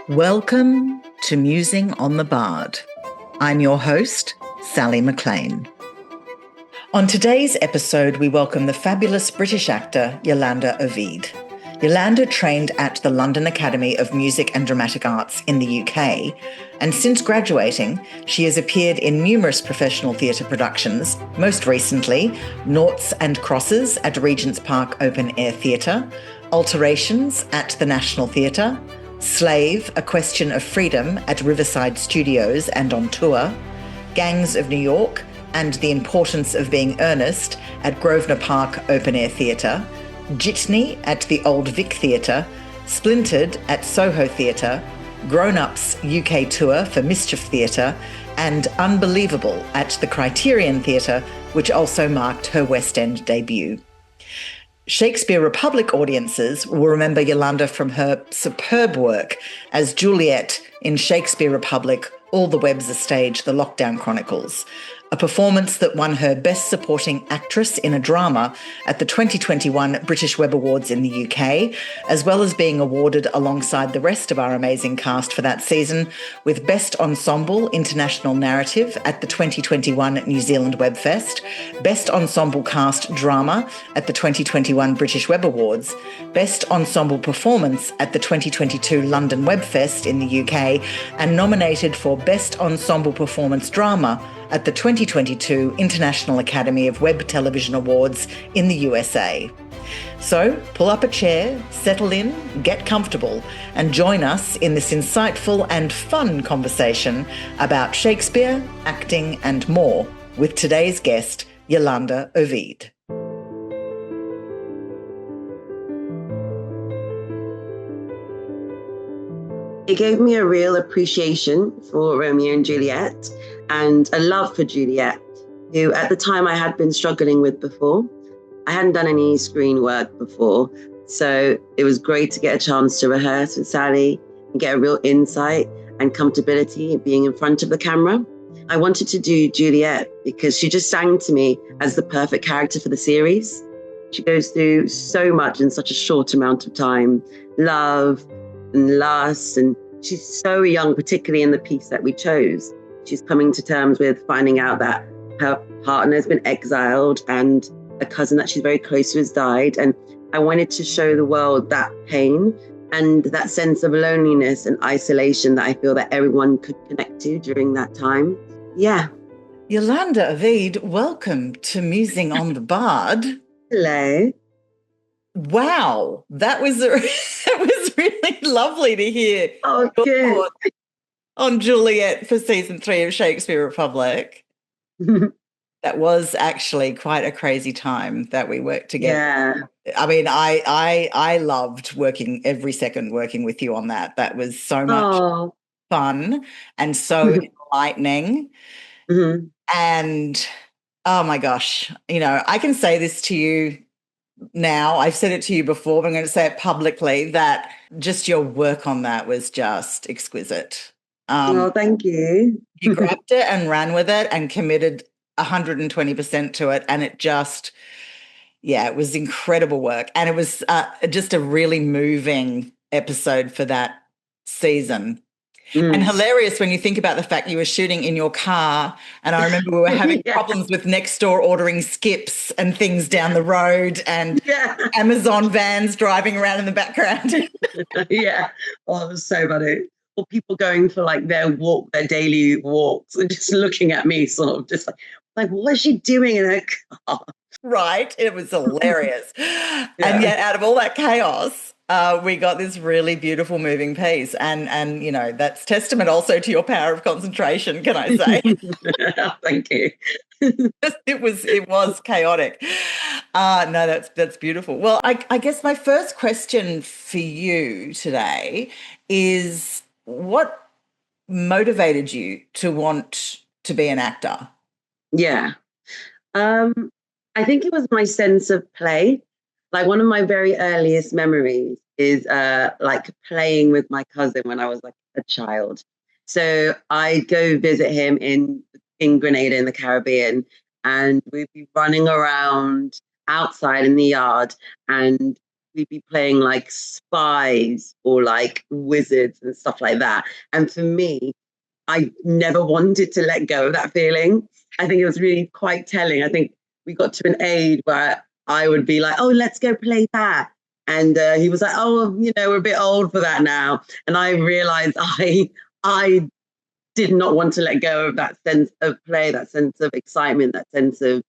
Welcome to Musing on the Bard. I'm your host, Sally McLean. On today's episode, we welcome the fabulous British actor Yolanda Ovide. Yolanda trained at the London Academy of Music and Dramatic Arts in the UK, and since graduating, she has appeared in numerous professional theatre productions, most recently Noughts Crosses at Regents Park Open Air Theatre, Alterations at the National Theatre, Slave, A Question of Freedom at Riverside Studios and on tour, Gangs of New York and The Importance of Being Earnest at Grosvenor Park Open Air Theatre, Jitney at the Old Vic Theatre, Splintered at Soho Theatre, Groan Ups UK Tour for Mischief Theatre, and Unbelievable at the Criterion Theatre, which also marked her West End debut. Shakespeare Republic audiences will remember Yolanda from her superb work as Juliet in Shakespeare Republic, All the Webs a Stage, The Lockdown Chronicles, a performance that won her Best Supporting Actress in a Drama at the 2021 British Web Awards in the UK, as well as being awarded alongside the rest of our amazing cast for that season with Best Ensemble International Narrative at the 2021 New Zealand Webfest, Best Ensemble Cast Drama at the 2021 British Web Awards, Best Ensemble Performance at the 2022 London Webfest in the UK, and nominated for Best Ensemble Performance Drama at the 2022 International Academy of Web Television Awards in the USA. So pull up a chair, settle in, get comfortable, and join us in this insightful and fun conversation about Shakespeare, acting, and more with today's guest, Yolanda Ovide. It gave me a real appreciation for Romeo and Juliet and a love for Juliet, who at the time I had been struggling with before. I hadn't done any screen work before, so it was great to get a chance to rehearse with Sally and get a real insight and comfortability being in front of the camera. I wanted to do Juliet because she just sang to me as the perfect character for the series. She goes through so much in such a short amount of time, love and lust, and she's so young, particularly in the piece that we chose. She's coming to terms with finding out that her partner has been exiled and a cousin that she's very close to has died. And I wanted to show the world that pain and that sense of loneliness and isolation that I feel that everyone could connect to during that time. Yeah. Yolanda Ovide, welcome to Musing on the Bard. Hello. Wow, that was really lovely to hear. Oh, good. On Juliet for season 3 of Shakespeare Republic. That was actually quite a crazy time that we worked together. Yeah. I mean, I loved every second working with you on that. That was so much fun and so enlightening. Mm-hmm. And oh my gosh, I can say this to you now. I've said it to you before, but I'm going to say it publicly, that just your work on that was just exquisite. Thank you. You grabbed it and ran with it and committed 120% to it. And it just, it was incredible work. And it was just a really moving episode for that season. And hilarious when you think about the fact you were shooting in your car, and I remember we were having problems with next door ordering skips and things down the road, and Amazon vans driving around in the background. Yeah. Oh, it was so funny. Or people going for their daily walks and just looking at me sort of just like what is she doing in her car? Right. It was hilarious. And yet out of all that chaos, we got this really beautiful moving piece. And that's testament also to your power of concentration, can I say? Thank you. It was chaotic. No, that's beautiful. Well, I guess my first question for you today is, what motivated you to want to be an actor? Yeah. I think it was my sense of play. One of my very earliest memories is playing with my cousin when I was a child. So I'd go visit him in Grenada in the Caribbean, and we'd be running around outside in the yard, and we'd be playing like spies or like wizards and stuff like that. And for me, I never wanted to let go of that feeling. I think it was really quite telling. I think we got to an age where I would be like, oh, let's go play that. And he was like, oh, we're a bit old for that now. And I realized I did not want to let go of that sense of play, that sense of excitement, that sense of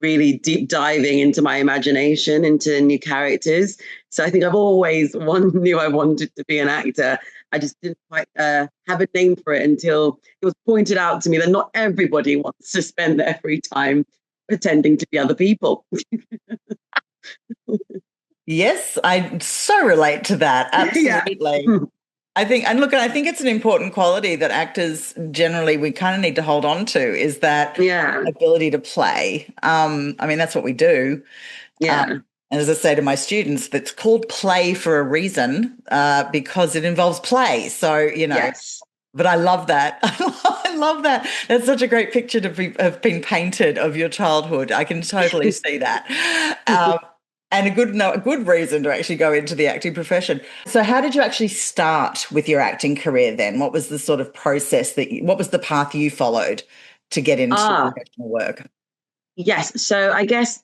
really deep diving into my imagination, into new characters. So I think I've always knew I wanted to be an actor. I just didn't quite have a name for it until it was pointed out to me that not everybody wants to spend their free time pretending to be other people. Yes, I so relate to that. Absolutely. Yeah. I think it's an important quality that actors generally we kind of need to hold on to is that ability to play. That's what we do. Yeah. And as I say to my students, it's called play for a reason because it involves play. So, Yes. But I love that. I love that. That's such a great picture to have been painted of your childhood. I can totally see that. And a good reason to actually go into the acting profession. So how did you actually start with your acting career then? What was the sort of process what was the path you followed to get into professional work? Yes. So I guess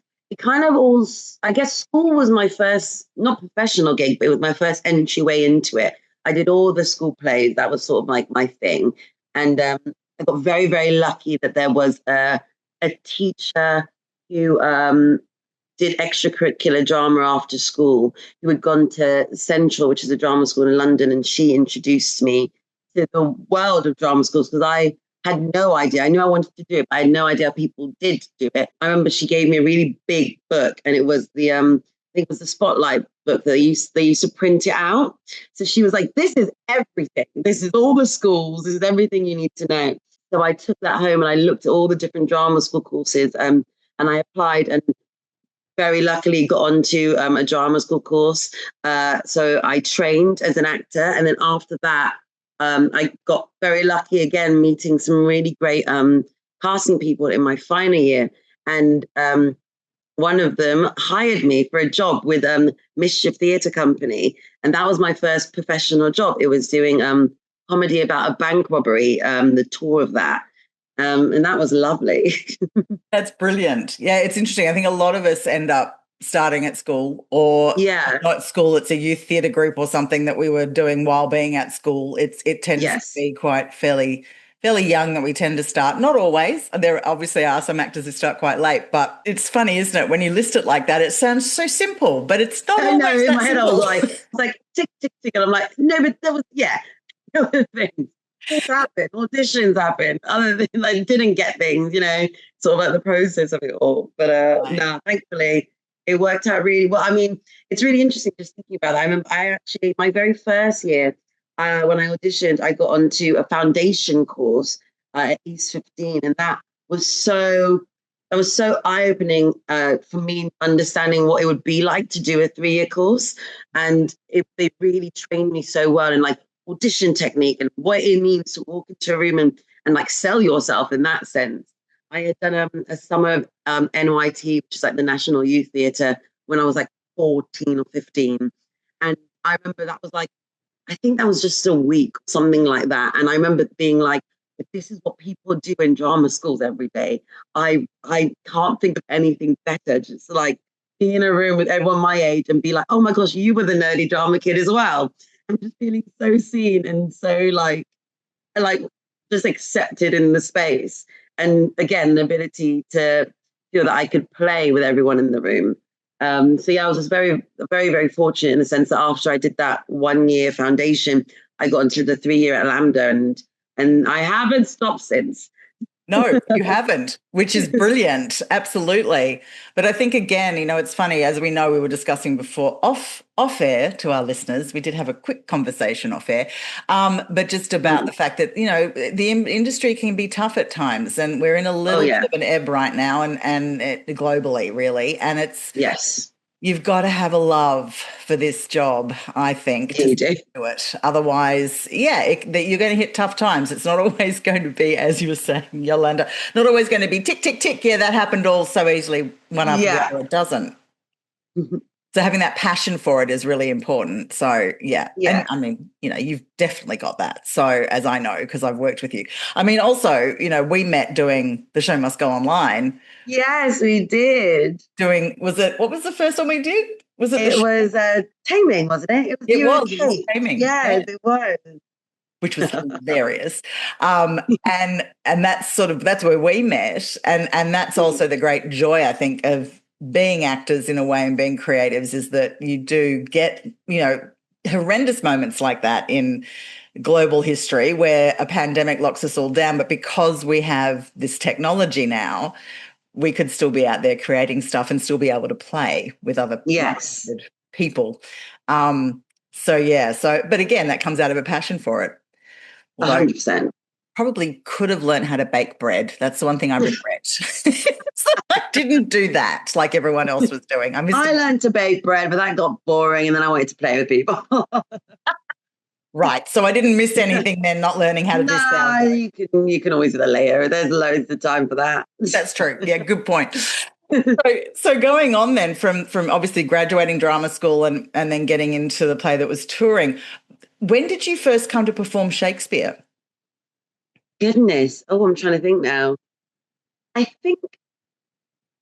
school was my first, not professional gig, but it was my first entryway into it. I did all the school plays. That was sort of like my thing. And I got very, very lucky that there was a teacher who did extracurricular drama after school, who had gone to Central, which is a drama school in London, and she introduced me to the world of drama schools because I had no idea. I knew I wanted to do it, but I had no idea people did do it. I remember she gave me a really big book, and it was the I think it was the Spotlight book that they used to print it out. So she was like, "This is everything. This is all the schools. This is everything you need to know." So I took that home and I looked at all the different drama school courses, and I applied and very luckily got onto a drama school course. So I trained as an actor. And then after that, I got very lucky again, meeting some really great casting people in my final year. And one of them hired me for a job with Mischief Theatre Company. And that was my first professional job. It was doing comedy about a bank robbery, the tour of that. And that was lovely. That's brilliant. Yeah, it's interesting. I think a lot of us end up starting at school or not at school. It's a youth theatre group or something that we were doing while being at school. It tends to be quite fairly young that we tend to start. Not always. There obviously are some actors who start quite late, but it's funny, isn't it? When you list it like that, it sounds so simple, but it's not always that in my head, simple. I was like, tick, tick, tick. And I'm like, no, but there was, things. Things happen, auditions happen. Other than I didn't get things, sort of like the process of it all. But no, thankfully it worked out really well. I mean, it's really interesting just thinking about that. I remember my very first year when I auditioned, I got onto a foundation course at East 15, and that was so eye-opening for me, understanding what it would be like to do a 3-year course. And they really trained me so well in like audition technique and what it means to walk into a room and like sell yourself in that sense. I had done a summer of NYT, which is like the National Youth Theatre, when I was like 14 or 15. And I remember that was like, I think that was just a week, something like that. And I remember being like, if this is what people do in drama schools every day, I can't think of anything better. Just like be in a room with everyone my age and be like, oh my gosh, you were the nerdy drama kid as well. I'm just feeling so seen and so like just accepted in the space. And again, the ability to feel that I could play with everyone in the room. So yeah, I was just very, very, very fortunate in the sense that after I did that 1-year foundation, I got into the 3-year at LAMDA and I haven't stopped since. No, you haven't, which is brilliant. Absolutely. But I think, again, it's funny, as we know, we were discussing before off air to our listeners. We did have a quick conversation off air, but just about the fact that, the industry can be tough at times, and we're in a little bit of an ebb right now and globally, really. And you've got to have a love for this job, I think, to do it. Otherwise, you're going to hit tough times. It's not always going to be, as you were saying, Yolanda, not always going to be tick, tick, tick. Yeah, that happened all so easily one after the other. It doesn't. So having that passion for it is really important. So yeah. Yeah. And I mean, you've definitely got that. So as I know, because I've worked with you. I mean, also, we met doing The Show Must Go Online. Yes, we did. What was the first one we did? Was it It was Taming, wasn't it? It was Taming. Yes, it was. Which was hilarious. And that's where we met. And that's also the great joy, I think, of being actors in a way and being creatives, is that you do get, horrendous moments like that in global history where a pandemic locks us all down. But because we have this technology now, we could still be out there creating stuff and still be able to play with other people. But again, that comes out of a passion for it. 100%. Probably could have learned how to bake bread. That's the one thing I regret. I didn't do that like everyone else was doing. I learned to bake bread, but that got boring, and then I wanted to play with people. Right. So I didn't miss anything then, not learning how to do sound. You can always do the layer. There's loads of time for that. That's true. Yeah, good point. So going on then from obviously graduating drama school and then getting into the play that was touring, when did you first come to perform Shakespeare? Goodness. Oh, I'm trying to think now. I think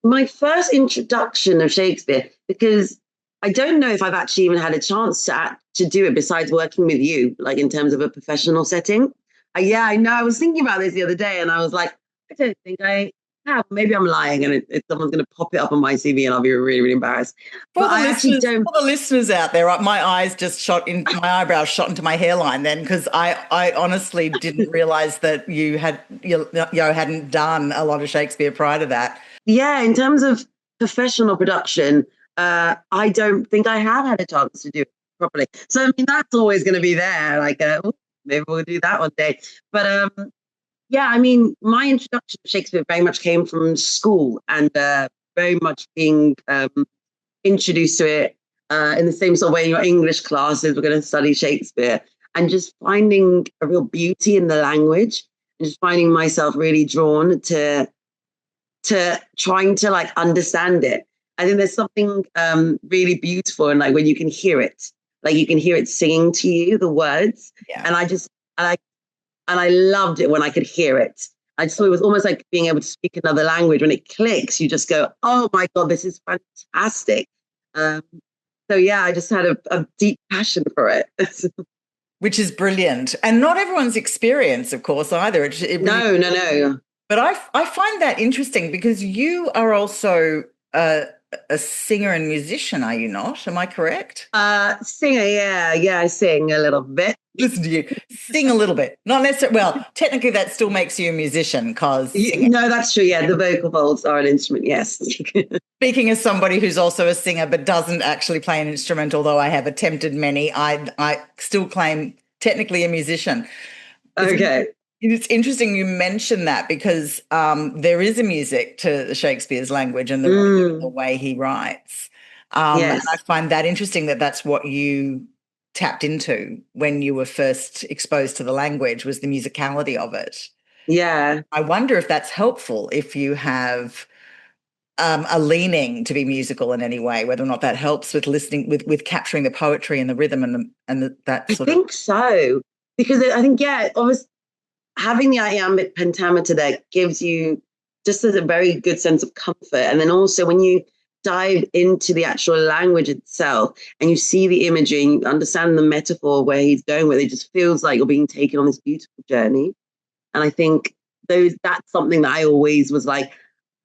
my first introduction of Shakespeare, because I don't know if I've actually even had a chance to do it besides working with you, like in terms of a professional setting. I know. I was thinking about this the other day and I was like, I don't think I have. Maybe I'm lying and someone's going to pop it up on my CV and I'll be really, really embarrassed. For the listeners out there, my eyebrows shot into my hairline then, because I honestly didn't realise that you hadn't done a lot of Shakespeare prior to that. Yeah, in terms of professional production, I don't think I have had a chance to do it properly. So, I mean, that's always going to be there. Like, maybe we'll do that one day. But, I mean, my introduction to Shakespeare very much came from school and very much being introduced to it in the same sort of way in your English classes, we're going to study Shakespeare, and just finding a real beauty in the language and just finding myself really drawn to trying to like understand it. I think there's something really beautiful and like when you can hear it, like you can hear it singing to you, the words. Yeah. And I loved it when I could hear it. I just thought it was almost like being able to speak another language. When it clicks, you just go, oh my God, this is fantastic. I just had a deep passion for it. Which is brilliant. And not everyone's experience, of course, either. No. But I find that interesting because you are also a singer and musician, are you not? Am I correct? Singer, yeah, I sing a little bit. Listen to you. Sing a little bit. Not necessarily, well, technically that still makes you a musician because... No, that's true, yeah. The vocal folds are an instrument, yes. Speaking as somebody who's also a singer but doesn't actually play an instrument, although I have attempted many, I still claim technically a musician. Okay. It's interesting you mention that because there is a music to Shakespeare's language and the way he writes. Yes. And I find that interesting that that's what you tapped into when you were first exposed to the language, was the musicality of it. Yeah. I wonder if that's helpful if you have a leaning to be musical in any way, whether or not that helps with listening, with capturing the poetry and the rhythm and that sort of... I think so, because I think, obviously, having the iambic pentameter there gives you just a very good sense of comfort. And then also when you dive into the actual language itself and you see the imagery and you understand the metaphor where he's going with it, just feels like you're being taken on this beautiful journey. And I think that's something that I always was like,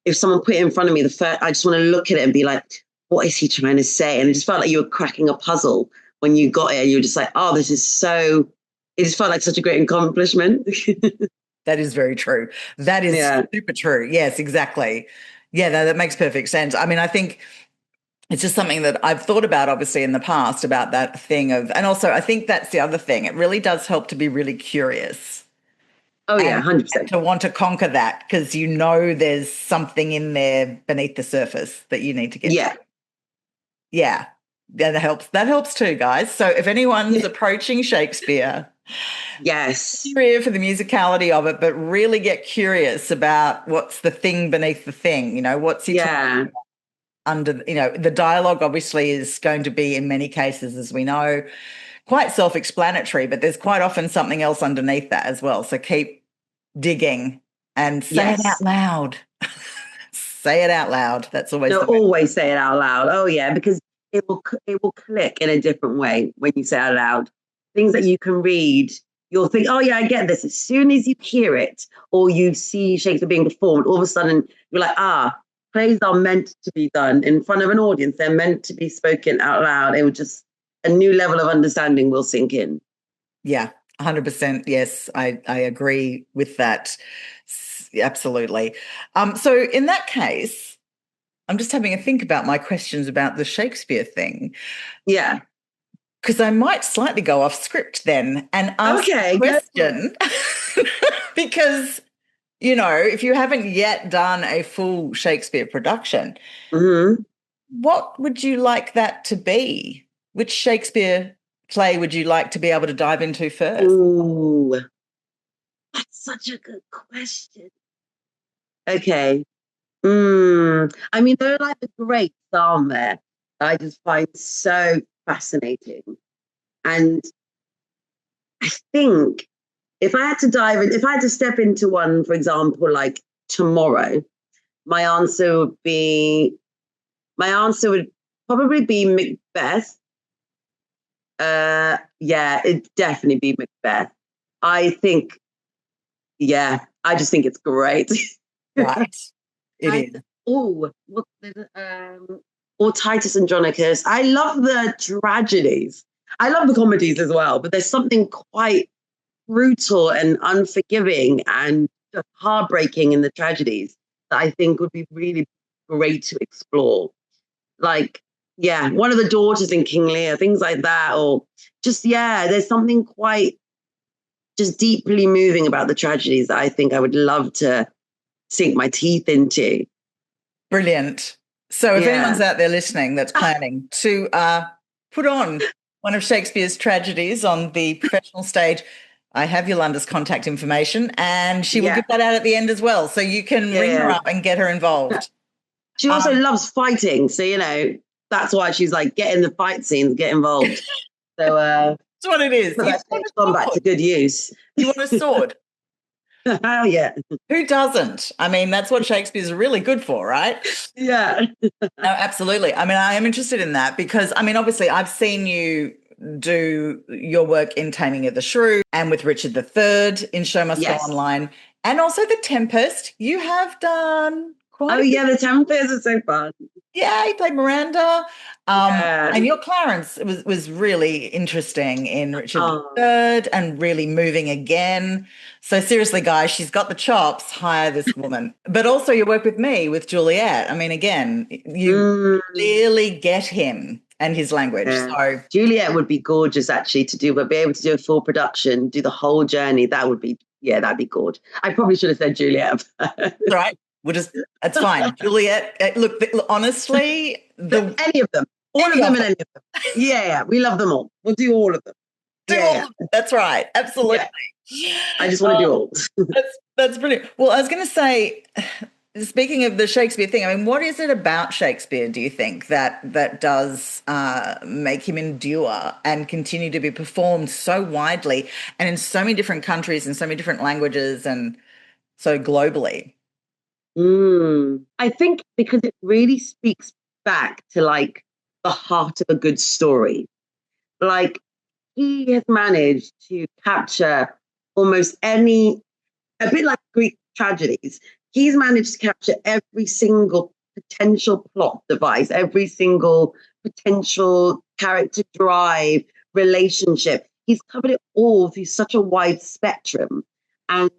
if someone put it in front of me, I just want to look at it and be like, what is he trying to say? And it just felt like you were cracking a puzzle when you got it. And you were just like, oh, this is so... It just felt like such a great accomplishment. That is very true. That is super true. Yes, exactly. Yeah, that makes perfect sense. I mean, I think it's just something that I've thought about, obviously, in the past, about that thing of, and also I think that's the other thing. It really does help to be really curious. Oh, yeah, 100%. To want to conquer that because there's something in there beneath the surface that you need to get to. Yeah, that helps. That helps too, guys. So if anyone's approaching Shakespeare... Yes. Here for the musicality of it, but really get curious about what's the thing beneath the thing, what's he talking about? under, the dialogue obviously is going to be in many cases, as we know, quite self-explanatory, but there's quite often something else underneath that as well. So keep digging and say it out loud. Say it out loud. That's always the way. Always say it out loud. Oh yeah, because it will click in a different way when you say it out loud. Things that you can read, you'll think, oh yeah, I get this. As soon as you hear it or you see Shakespeare being performed, all of a sudden you're like, plays are meant to be done in front of an audience. They're meant to be spoken out loud. It will just, a new level of understanding will sink in. Yeah, 100%. Yes, I agree with that. Absolutely. So in that case, I'm just having a think about my questions about the Shakespeare thing. Yeah. Because I might slightly go off script then and ask a question. Because, if you haven't yet done a full Shakespeare production, what would you like that to be? Which Shakespeare play would you like to be able to dive into first? Ooh, that's such a good question. Okay. I mean, there are like the greats, aren't there? I just find so fascinating. And I think if I had to dive in, if I had to step into one, for example, like tomorrow, my answer would probably be Macbeth. It'd definitely be Macbeth. I think, I just think it's great. Right. It is. Or Titus Andronicus. I love the tragedies. I love the comedies as well, but there's something quite brutal and unforgiving and heartbreaking in the tragedies that I think would be really great to explore. Like, one of the daughters in King Lear, things like that, or just, there's something quite just deeply moving about the tragedies that I think I would love to sink my teeth into. Brilliant. So if anyone's out there listening that's planning to put on one of Shakespeare's tragedies on the professional stage, I have Yolanda's contact information and she will give that out at the end as well. So you can ring her up and get her involved. She also loves fighting. So, that's why she's like, get in the fight scenes, get involved. So that's what it is. That's gone back to good use. You want a sword? Oh, yeah. Who doesn't? I mean, that's what Shakespeare's really good for, right? Yeah. No, absolutely. I mean, I am interested in that because, I mean, obviously I've seen you do your work in Taming of the Shrew and with Richard III in Show Must Go Online, and also The Tempest. You have done quite The Tempest is so fun. Yeah, he played Miranda. And your Clarence was really interesting in Richard III and really moving again. So seriously, guys, she's got the chops. Hire this woman. But also your work with me, with Juliet. I mean, again, you clearly get him and his language. Yeah. So Juliet would be gorgeous actually to do, but be able to do a full production, do the whole journey. That would be, that'd be gorgeous. I probably should have said Juliet. Right. That's fine. Juliet, look, honestly, any of them. All of them and any of them. Yeah, we love them all. We'll do all of them. All of them. That's right. Absolutely. Yeah. I just want to do all. That's brilliant. Well, I was going to say, speaking of the Shakespeare thing, I mean, what is it about Shakespeare, do you think, that does make him endure and continue to be performed so widely and in so many different countries and so many different languages and so globally? I think because it really speaks back to like the heart of a good story. Like he has managed to capture almost a bit like Greek tragedies. He's managed to capture every single potential plot device, every single potential character drive, relationship. He's covered it all through such a wide spectrum. And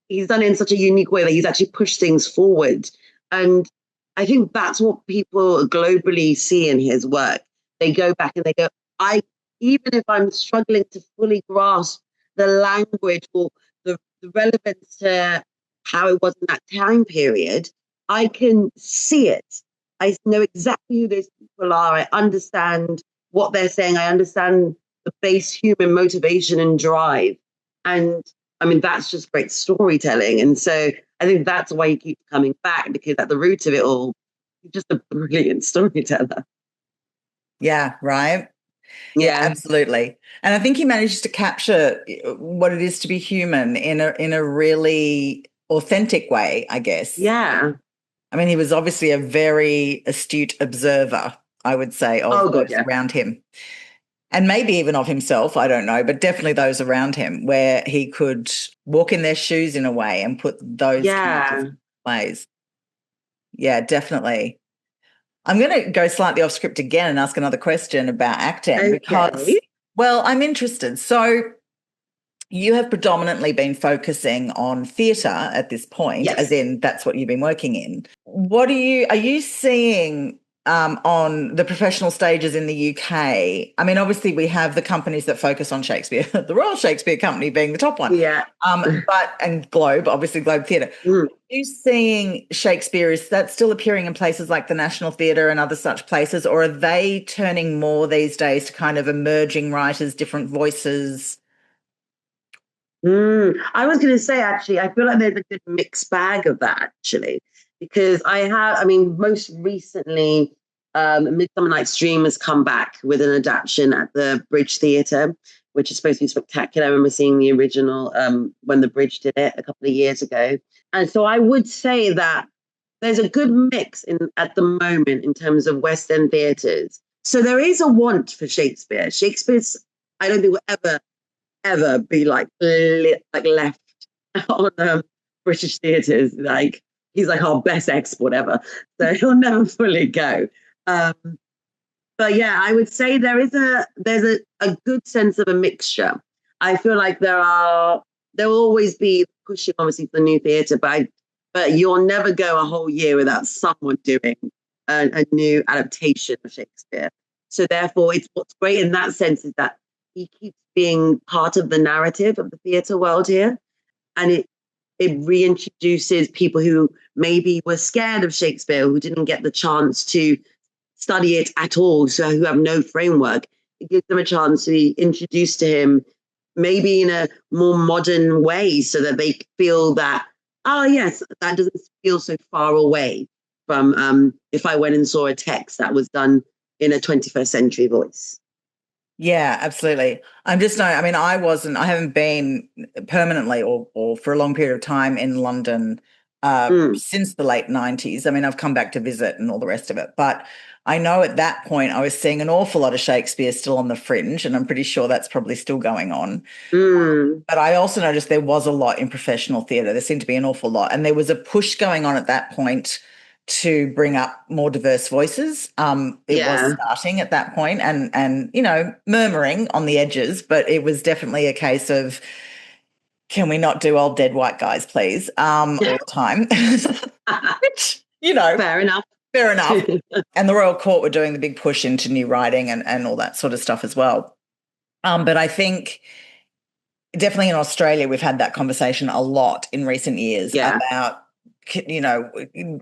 he's done it in such a unique way that he's actually pushed things forward. And I think that's what people globally see in his work. They go back and they go, even if I'm struggling to fully grasp the language or the relevance to how it was in that time period, I can see it. I know exactly who those people are. I understand what they're saying. I understand the base human motivation and drive. And I mean, that's just great storytelling. And so I think that's why he keeps coming back, because at the root of it all, He's just a brilliant storyteller. Yeah, right. Yeah, Yeah. absolutely. And I think he manages to capture what it is to be human in a really authentic way, I guess. Yeah. I mean, he was obviously a very astute observer, I would say, Oh of God, those yeah. around him. And maybe even of himself, I don't know, but definitely those around him, where he could walk in their shoes in a way and put those characters in plays. Yeah, definitely. I'm going to go slightly off script again and ask another question about acting because, Okay. well, I'm interested. So you have predominantly been focusing on theatre at this point, Yes. as in that's what you've been working in. What are you seeing on the professional stages in the UK? I mean, obviously we have the companies that focus on Shakespeare, the Royal Shakespeare Company being the top one. Yeah. And Globe, obviously Globe Theatre. Are you seeing Shakespeare, is that still appearing in places like the National Theatre and other such places, or are they turning more these days to kind of emerging writers, different voices? I was going to say, actually, I feel like there's a good mixed bag of that, actually, because most recently, Midsummer Night's Dream has come back with an adaptation at the Bridge Theatre, which is supposed to be spectacular. I remember seeing the original when the Bridge did it a couple of years ago. And so I would say that there's a good mix at the moment in terms of West End theatres. So there is a want for Shakespeare. Shakespeare's, I don't think will ever be left on British theatres. Like, he's like our best export ever, so he'll never fully go. But yeah, I would say there's a good sense of a mixture. I feel like there will always be pushing obviously for new theatre, but you'll never go a whole year without someone doing a new adaptation of Shakespeare. So therefore, what's great in that sense is that he keeps being part of the narrative of the theatre world here. And it reintroduces people who maybe were scared of Shakespeare, who didn't get the chance to study it at all, so who have no framework. It gives them a chance to be introduced to him maybe in a more modern way so that they feel that, oh, yes, that doesn't feel so far away from if I went and saw a text that was done in a 21st century voice. Yeah, absolutely. I haven't been permanently or for a long period of time in London since the late 90s. I mean, I've come back to visit and all the rest of it. But I know at that point I was seeing an awful lot of Shakespeare still on the fringe, and I'm pretty sure that's probably still going on. But I also noticed there was a lot in professional theatre. There seemed to be an awful lot. And there was a push going on at that point to bring up more diverse voices. It was starting at that point and murmuring on the edges, but it was definitely a case of, can we not do old dead white guys, please, all the time? Which, Fair enough. And the Royal Court were doing the big push into new writing and all that sort of stuff as well. But I think definitely in Australia, we've had that conversation a lot in recent years about,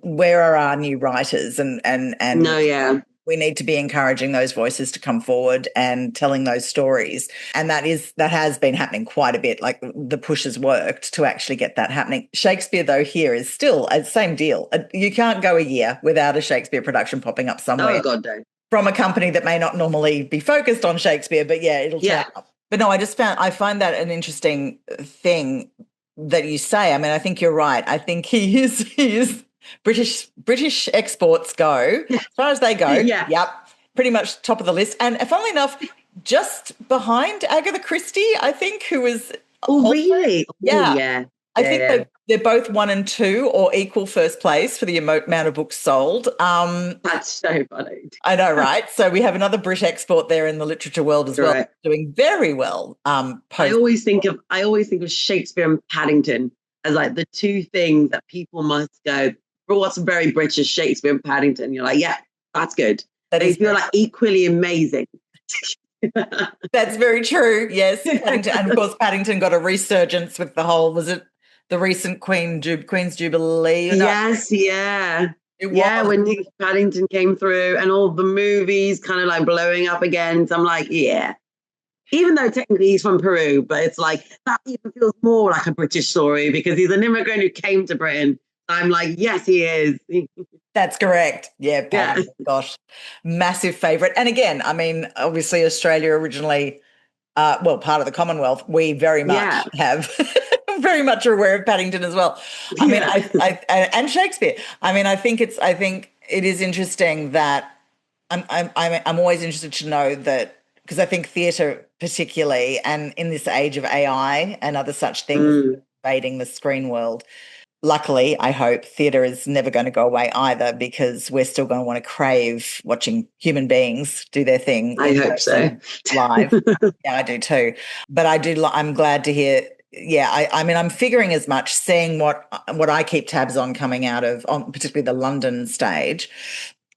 where are our new writers and we need to be encouraging those voices to come forward and telling those stories. And that has been happening quite a bit. Like, the push has worked to actually get that happening. Shakespeare, though, here is still a same deal. You can't go a year without a Shakespeare production popping up somewhere. Oh, God, no. From a company that may not normally be focused on Shakespeare, but it'll turn up. But no, I find that an interesting thing that you say. I mean, I think you're right. I think he is British exports go, as far as they go. Yep, pretty much top of the list. And funnily enough, just behind Agatha Christie, I think, who was. Oh, really? Yeah. I think they're both 1 and 2 or equal first place for the amount of books sold. That's so funny. I know, right? So we have another Brit export there in the literature world as well, doing very well. I always think of Shakespeare and Paddington as like the two things that people must go, for what's very British, Shakespeare and Paddington. You're like, yeah, that's good. They feel like equally amazing. That's very true. Yes. And of course, Paddington got a resurgence with the whole, was it the recent Queen's Jubilee? Yes, yeah. When Paddington came through and all the movies kind of like blowing up again. So I'm like, even though technically he's from Peru, but it's like that even feels more like a British story because he's an immigrant who came to Britain I'm like, yes, he is. That's correct. Yeah, Yeah. Paddington, gosh, massive favourite. And again, I mean, obviously Australia originally, part of the Commonwealth, we very much Yeah. have very much are aware of Paddington as well. I mean, Yeah. and Shakespeare. I mean, I think it is interesting that I'm always interested to know that, because I think theatre particularly, and in this age of AI and other such things invading the screen world, luckily, I hope theatre is never going to go away either, because we're still going to want to crave watching human beings do their thing I in hope so. person, live. Yeah, I do too. But I'm glad to hear. Yeah, I mean, I'm figuring as much, seeing what I keep tabs on coming out of, particularly the London stage,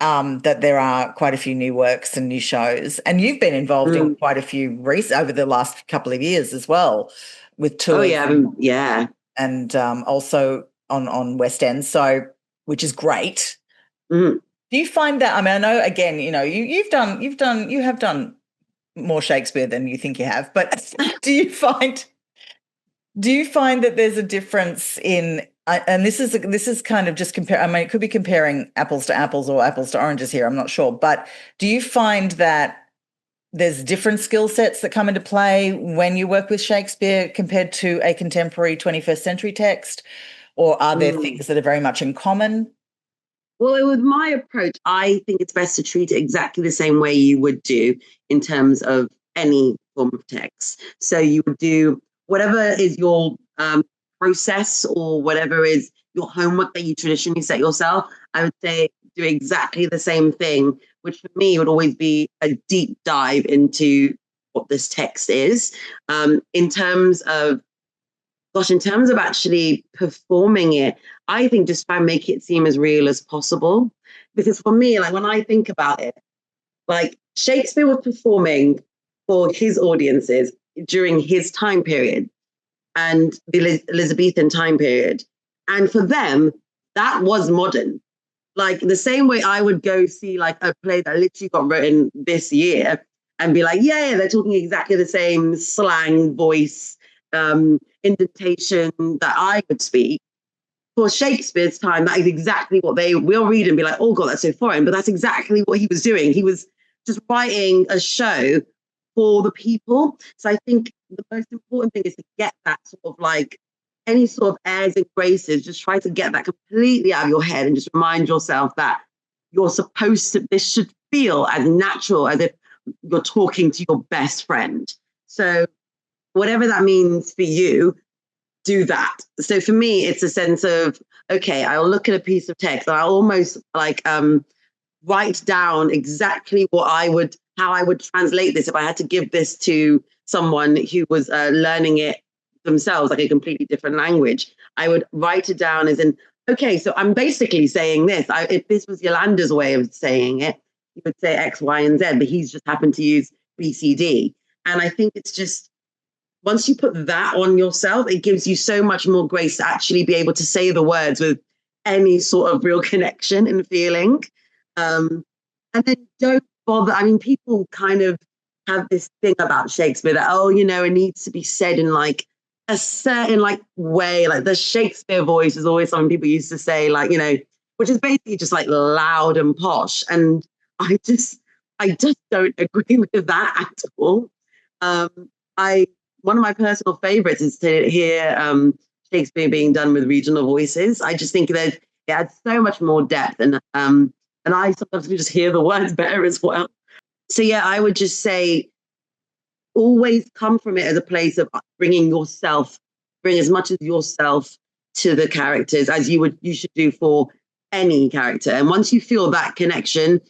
that there are quite a few new works and new shows. And you've been involved in quite a few over the last couple of years as well, with tours. Oh, yeah. Yeah. And also on West End, so, which is great. Mm. Do you find that, I mean, I know, again, you know, you have done more Shakespeare than you think you have, but do you find that there's a difference in, and this is kind of just compare, I mean, it could be comparing apples to apples or apples to oranges here, I'm not sure, but do you find that there's different skill sets that come into play when you work with Shakespeare compared to a contemporary 21st century text? Or are there things that are very much in common? Well, with my approach, I think it's best to treat it exactly the same way you would do in terms of any form of text. So you would do whatever is your process, or whatever is your homework that you traditionally set yourself. I would say do exactly the same thing, which for me would always be a deep dive into what this text is. In terms of actually performing it, I think just try and make it seem as real as possible. Because for me, like when I think about it, like Shakespeare was performing for his audiences during his time period and the Elizabethan time period. And for them, that was modern. Like the same way I would go see like a play that literally got written this year and be like, yeah, they're talking exactly the same slang, voice, indentation that I would speak. For Shakespeare's time, that is exactly what they will read and be like, oh God, that's so foreign. But that's exactly what he was doing. He was just writing a show for the people. So I think the most important thing is to get that sort of like any sort of airs and graces, just try to get that completely out of your head and just remind yourself that you're supposed to, this should feel as natural as if you're talking to your best friend. So whatever that means for you, do that. So for me, it's a sense of, okay, I'll look at a piece of text and I'll almost like write down exactly how I would translate this if I had to give this to someone who was learning it themselves, like a completely different language. I would write it down as in, okay, so I'm basically saying this. If this was Yolanda's way of saying it, he would say X, Y, and Z, but he's just happened to use B, C, D. And I think it's just, once you put that on yourself, it gives you so much more grace to actually be able to say the words with any sort of real connection and feeling. And then don't bother. I mean, people kind of have this thing about Shakespeare that, oh, you know, it needs to be said in like a certain like way. Like the Shakespeare voice is always something people used to say, like, you know, which is basically just like loud and posh. And I just don't agree with that at all. One of my personal favorites is to hear Shakespeare being done with regional voices. I just think that it adds so much more depth, and I sometimes can just hear the words better as well. So yeah, I would just say always come from it as a place of bring as much of yourself to the characters as you should do for any character. And once you feel that connection,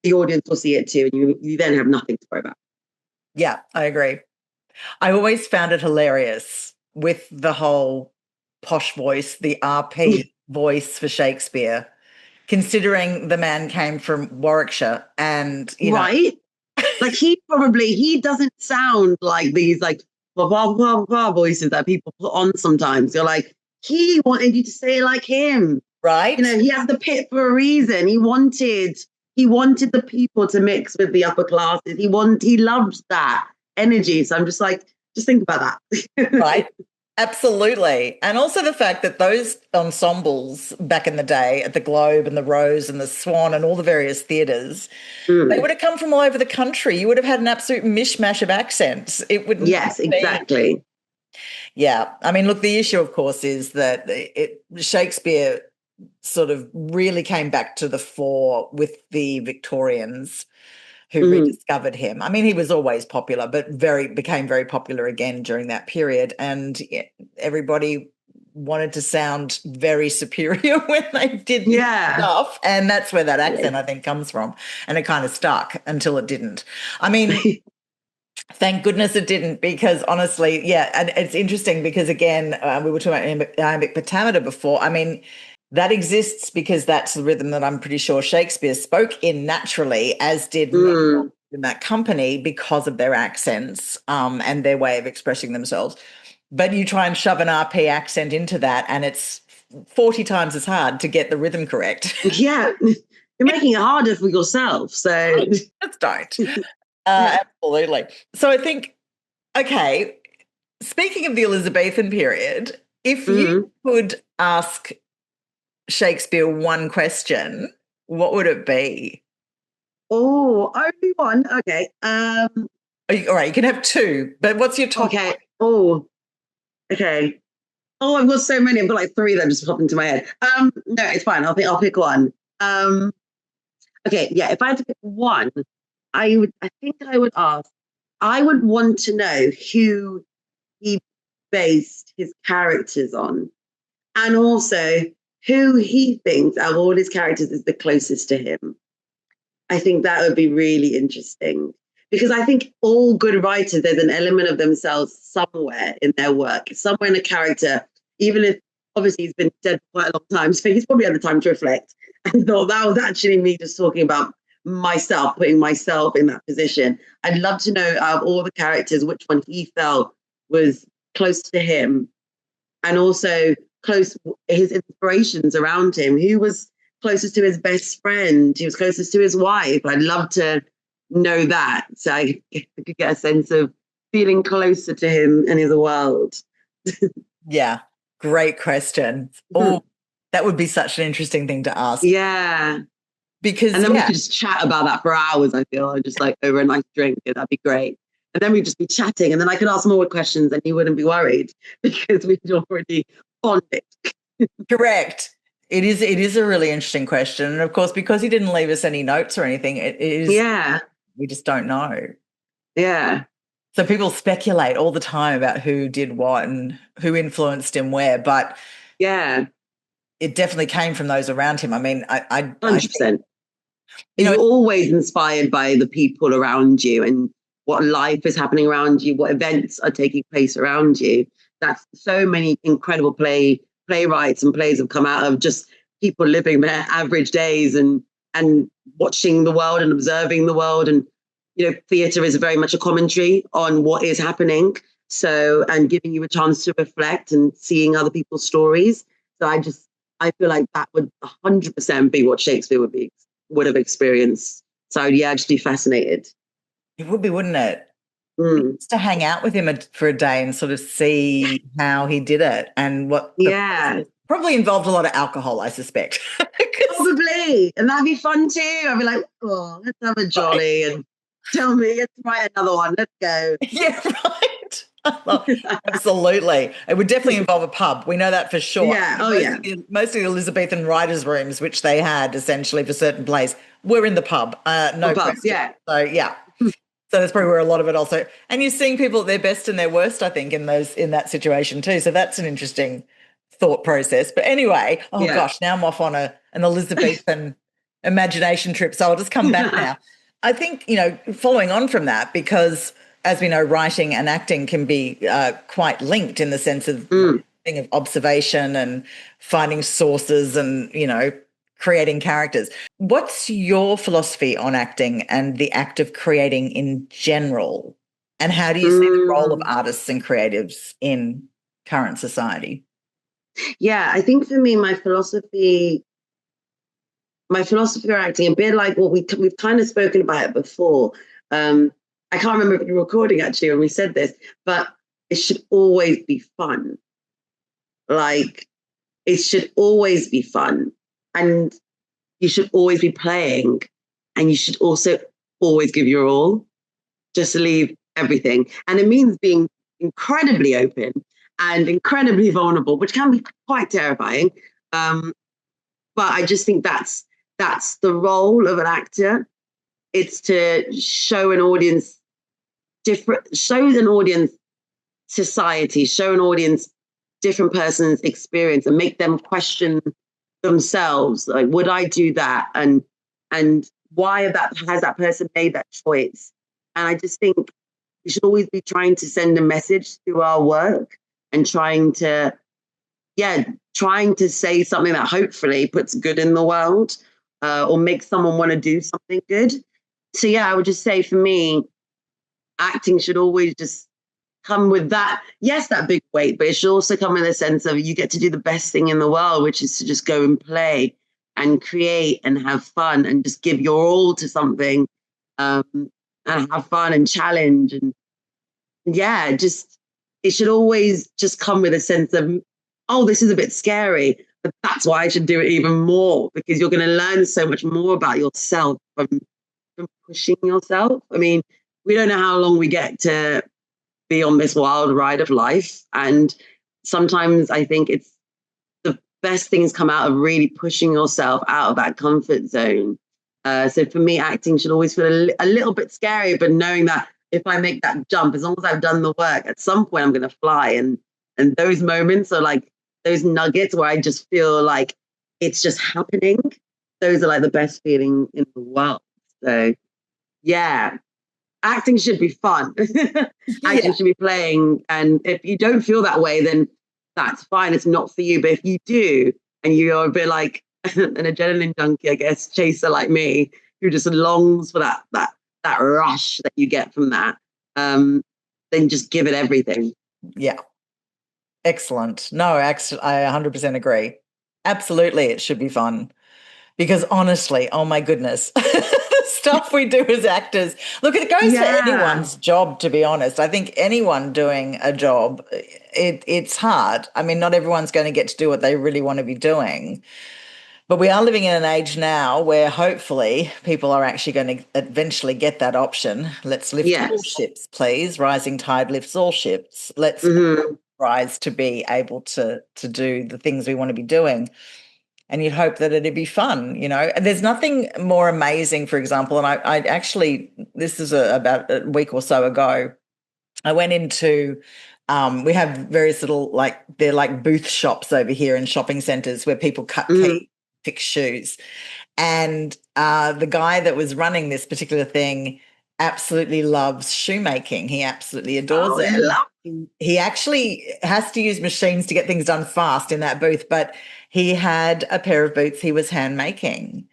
the audience will see it too, and you then have nothing to worry about. Yeah, I agree. I always found it hilarious with the whole posh voice, the RP voice for Shakespeare, considering the man came from Warwickshire and, you know. Right? Like he doesn't sound like these like blah, blah, blah, blah voices that people put on sometimes. You're like, he wanted you to say it like him. Right. You know, he has the pit for a reason. He wanted the people to mix with the upper classes. He loved that energy. So I'm just like, just think about that. Right. Absolutely. And also the fact that those ensembles back in the day at the Globe and the Rose and the Swan and all the various theatres, they Mm. would have come from all over the country. You would have had an absolute mishmash of accents. It wouldn't Yes, have been. exactly. Yeah. I mean, look, the issue, of course, is that Shakespeare sort of really came back to the fore with the Victorians who Mhm. rediscovered him. I mean, he was always popular, but became very popular again during that period. And everybody wanted to sound very superior when they did this Yeah. stuff. And that's where that accent, I think, comes from. And it kind of stuck until it didn't. I mean, thank goodness it didn't, because honestly, yeah, and it's interesting because, again, we were talking about iambic pentameter before. I mean, that exists because that's the rhythm that I'm pretty sure Shakespeare spoke in naturally, as did Mm. in that company, because of their accents and their way of expressing themselves. But you try and shove an RP accent into that, and it's 40 times as hard to get the rhythm correct. Yeah. You're making it harder for yourself. So Just don't. yeah. Absolutely. So I think, okay, speaking of the Elizabethan period, if Mhm. you could ask Shakespeare one question, what would it be? Oh, only one. Okay. All right, you can have two, but what's your top Okay. one? Oh, okay. Oh, I've got so many. I've got like three that just popped into my head. No, it's fine. I'll pick one. Okay, yeah. If I had to pick one, I think I would ask. I would want to know who he based his characters on, and also who he thinks out of all his characters is the closest to him. I think that would be really interesting because I think all good writers, there's an element of themselves somewhere in their work, somewhere in a character, even if obviously he's been dead for quite a long time. So he's probably had the time to reflect and thought that was actually me just talking about myself, putting myself in that position. I'd love to know out of all the characters, which one he felt was close to him and also close his inspirations around him. Who was closest to his best friend? Who was closest to his wife? I'd love to know that, so I could get a sense of feeling closer to him and his world. Yeah, great question. Oh, that would be such an interesting thing to ask. Yeah. Because, and then we could just chat about that for hours, I feel, just like over a nice drink. That'd be great. And then we'd just be chatting, and then I could ask more questions and you wouldn't be worried because we'd already bonded. correct. It is a really interesting question. And of course, because he didn't leave us any notes or anything, it is, Yeah. we just don't know. Yeah. So people speculate all the time about who did what and who influenced him where, but Yeah. it definitely came from those around him. I mean, I 100%. You know, You're always inspired by the people around you and what life is happening around you, what events are taking place around you. That's so many incredible playwrights and plays have come out of just people living their average days and watching the world and observing the world. And theatre is very much a commentary on what is happening. So, and giving you a chance to reflect and seeing other people's stories. So I feel like that would 100% be what Shakespeare would have experienced. So yeah, I'd just be fascinated. it would be, wouldn't it? Mm. Just to hang out with him for a day and sort of see how he did it and what. Yeah. Probably involved a lot of alcohol, I suspect. Probably. And that'd be fun too. I'd be like, oh, let's have a jolly and tell me, let's write another one. Let's go. Yeah, right. Absolutely. It would definitely involve a pub. We know that for sure. Yeah. Oh, yeah. Most of the Elizabethan writers' rooms, which they had essentially for certain plays, were in the pub. No question. Yeah. So, yeah. So that's probably where a lot of it also. And you're seeing people at their best and their worst, I think, in that situation too. So that's an interesting thought process. But anyway, gosh, now I'm off on an Elizabethan imagination trip. So I'll just come back now. I think, following on from that, because as we know, writing and acting can be quite linked in the sense of thing of observation and finding sources and, creating characters. What's your philosophy on acting and the act of creating in general? And how do you see the role of artists and creatives in current society? Yeah, I think for me, my philosophy for acting, a bit like what we've kind of spoken about it before. I can't remember if you were recording actually when we said this, but it should always be fun. Like, it should always be fun. And you should always be playing. And you should also always give your all. Just leave everything. And it means being incredibly open and incredibly vulnerable, which can be quite terrifying. But I just think that's the role of an actor. It's to show an audience society, show an audience different person's experience and make them question themselves. Like, would I do that? And why has that person made that choice? And I just think we should always be trying to send a message through our work and trying to say something that hopefully puts good in the world, or makes someone want to do something good. So I would just say, for me, acting should always just come with that big weight, but it should also come in the sense of you get to do the best thing in the world, which is to just go and play and create and have fun and just give your all to something, and have fun and challenge. And it should always just come with a sense of, oh, this is a bit scary, but that's why I should do it even more, because you're going to learn so much more about yourself from pushing yourself. I mean, we don't know how long we get to be on this wild ride of life. And sometimes I think it's the best things come out of really pushing yourself out of that comfort zone. So for me, acting should always feel a little bit scary, but knowing that if I make that jump, as long as I've done the work, at some point I'm going to fly. And those moments are like those nuggets where I just feel like it's just happening. Those are like the best feeling in the world. So acting should be fun. Acting should be playing. And if you don't feel that way, then that's fine. It's not for you. But if you do, and you're a bit like an adrenaline junkie, I guess, chaser like me, who just longs for that rush that you get from that, then just give it everything. Yeah. Excellent. No, I 100% agree. Absolutely, it should be fun. Because honestly, oh my goodness, the stuff we do as actors, look, it goes for anyone's job, to be honest. I think anyone doing a job, it's hard. I mean, not everyone's going to get to do what they really want to be doing. But we are living in an age now where hopefully people are actually going to eventually get that option. Let's lift all ships, please. Rising tide lifts all ships. Let's rise to be able to do the things we want to be doing. And you'd hope that it'd be fun, you know. And there's nothing more amazing, for example, and I actually, this is about a week or so ago, I went into, we have various little, they're like booth shops over here in shopping centres where people cut key, fix shoes. And the guy that was running this particular thing absolutely loves shoemaking. He absolutely adores it. He actually has to use machines to get things done fast in that booth, but he had a pair of boots he was hand making.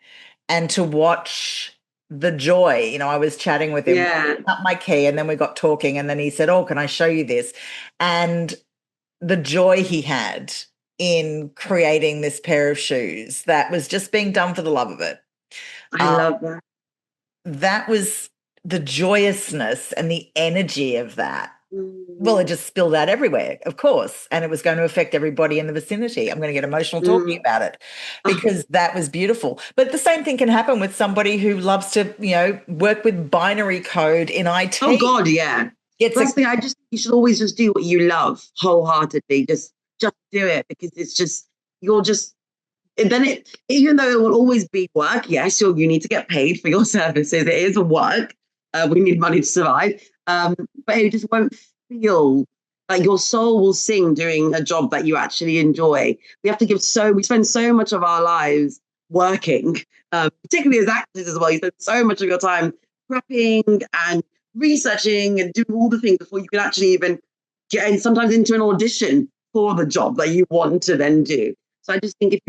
And to watch the joy, you know, I was chatting with him, cut my key, and then we got talking, and then he said, oh, can I show you this? And the joy he had in creating this pair of shoes that was just being done for the love of it. I love that. That was the joyousness and the energy of that. Well, it just spilled out everywhere, of course, and it was going to affect everybody in the vicinity. I'm going to get emotional talking about it because that was beautiful. But the same thing can happen with somebody who loves to, you know, work with binary code in IT. Oh, God, yeah. First thing, you should always just do what you love wholeheartedly. Just do it, because it's just, and then even though it will always be work, yes, you need to get paid for your services. It is work. We need money to survive. But it just won't feel like your soul will sing doing a job that you actually enjoy. We spend so much of our lives working, particularly as actors as well. You spend so much of your time prepping and researching and doing all the things before you can actually even get sometimes into an audition for the job that you want to then do. So I just think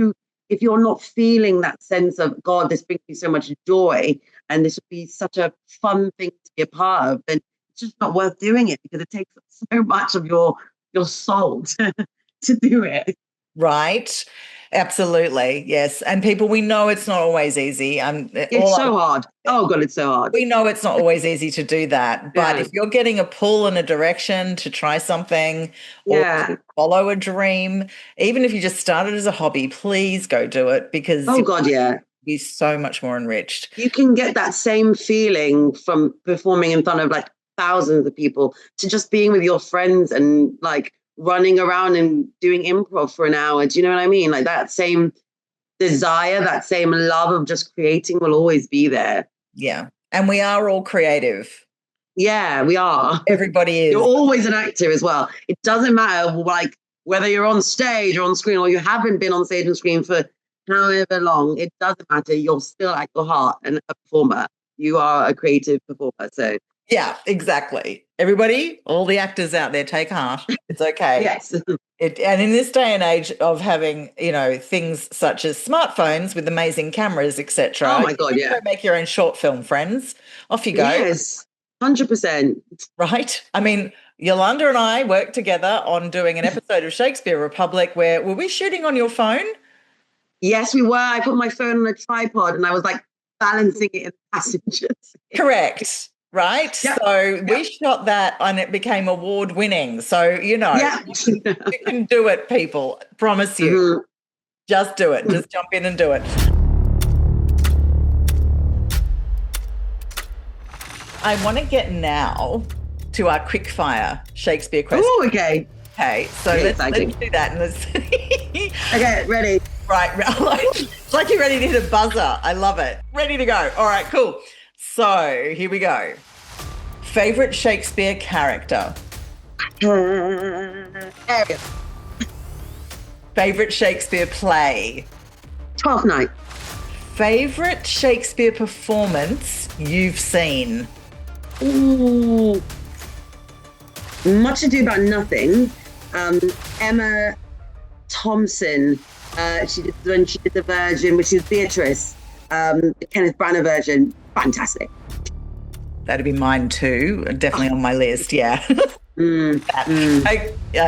if you're not feeling that sense of, God, this brings me so much joy and this would be such a fun thing to be a part of, then it's just not worth doing it, because it takes so much of your soul to do it. Right. Absolutely. Yes. And people, we know it's not always easy. It's so hard. Oh God, it's so hard. We know it's not always easy to do that. But Yeah. if you're getting a pull in a direction to try something or Yeah. follow a dream, even if you just started as a hobby, please go do it, because Oh God, yeah. you'll be so much more enriched. You can get that same feeling from performing in front of like thousands of people to just being with your friends and like running around and doing improv for an hour. Do you know what I mean? Like that same desire, that same love of just creating will always be there. Yeah. And we are all creative. Yeah, we are. Everybody is. You're always an actor as well. It doesn't matter like whether you're on stage or on screen or you haven't been on stage and screen for however long. It doesn't matter. You're still at your heart and a performer. You are a creative performer. So yeah, exactly. Everybody, all the actors out there, take heart. It's okay. yes. And in this day and age of having, things such as smartphones with amazing cameras, etc. Oh my God, you can make your own short film, friends. Off you go. Yes, 100%. Right? I mean, Yolanda and I worked together on doing an episode of Shakespeare Republic where, were we shooting on your phone? Yes, we were. I put my phone on a tripod and I was like balancing it in passengers. Correct. Right. Yep. So we shot that and it became award winning. So, you can do it, people. Promise you. Mm-hmm. Just do it. Just jump in and do it. I want to get now to our quick fire Shakespeare question. Oh, okay. Okay. So let's do that. And let's okay, ready. Right. It's like you're ready to hit a buzzer. I love it. Ready to go. All right, cool. So here we go. Favorite Shakespeare character? Ariel. Favorite Shakespeare play? Twelfth Night. Favorite Shakespeare performance you've seen? Ooh. Much Ado About Nothing. Emma Thompson. She did the version, which is Beatrice. The Kenneth Branagh version. Fantastic. That'd be mine too. Definitely on my list. Yeah.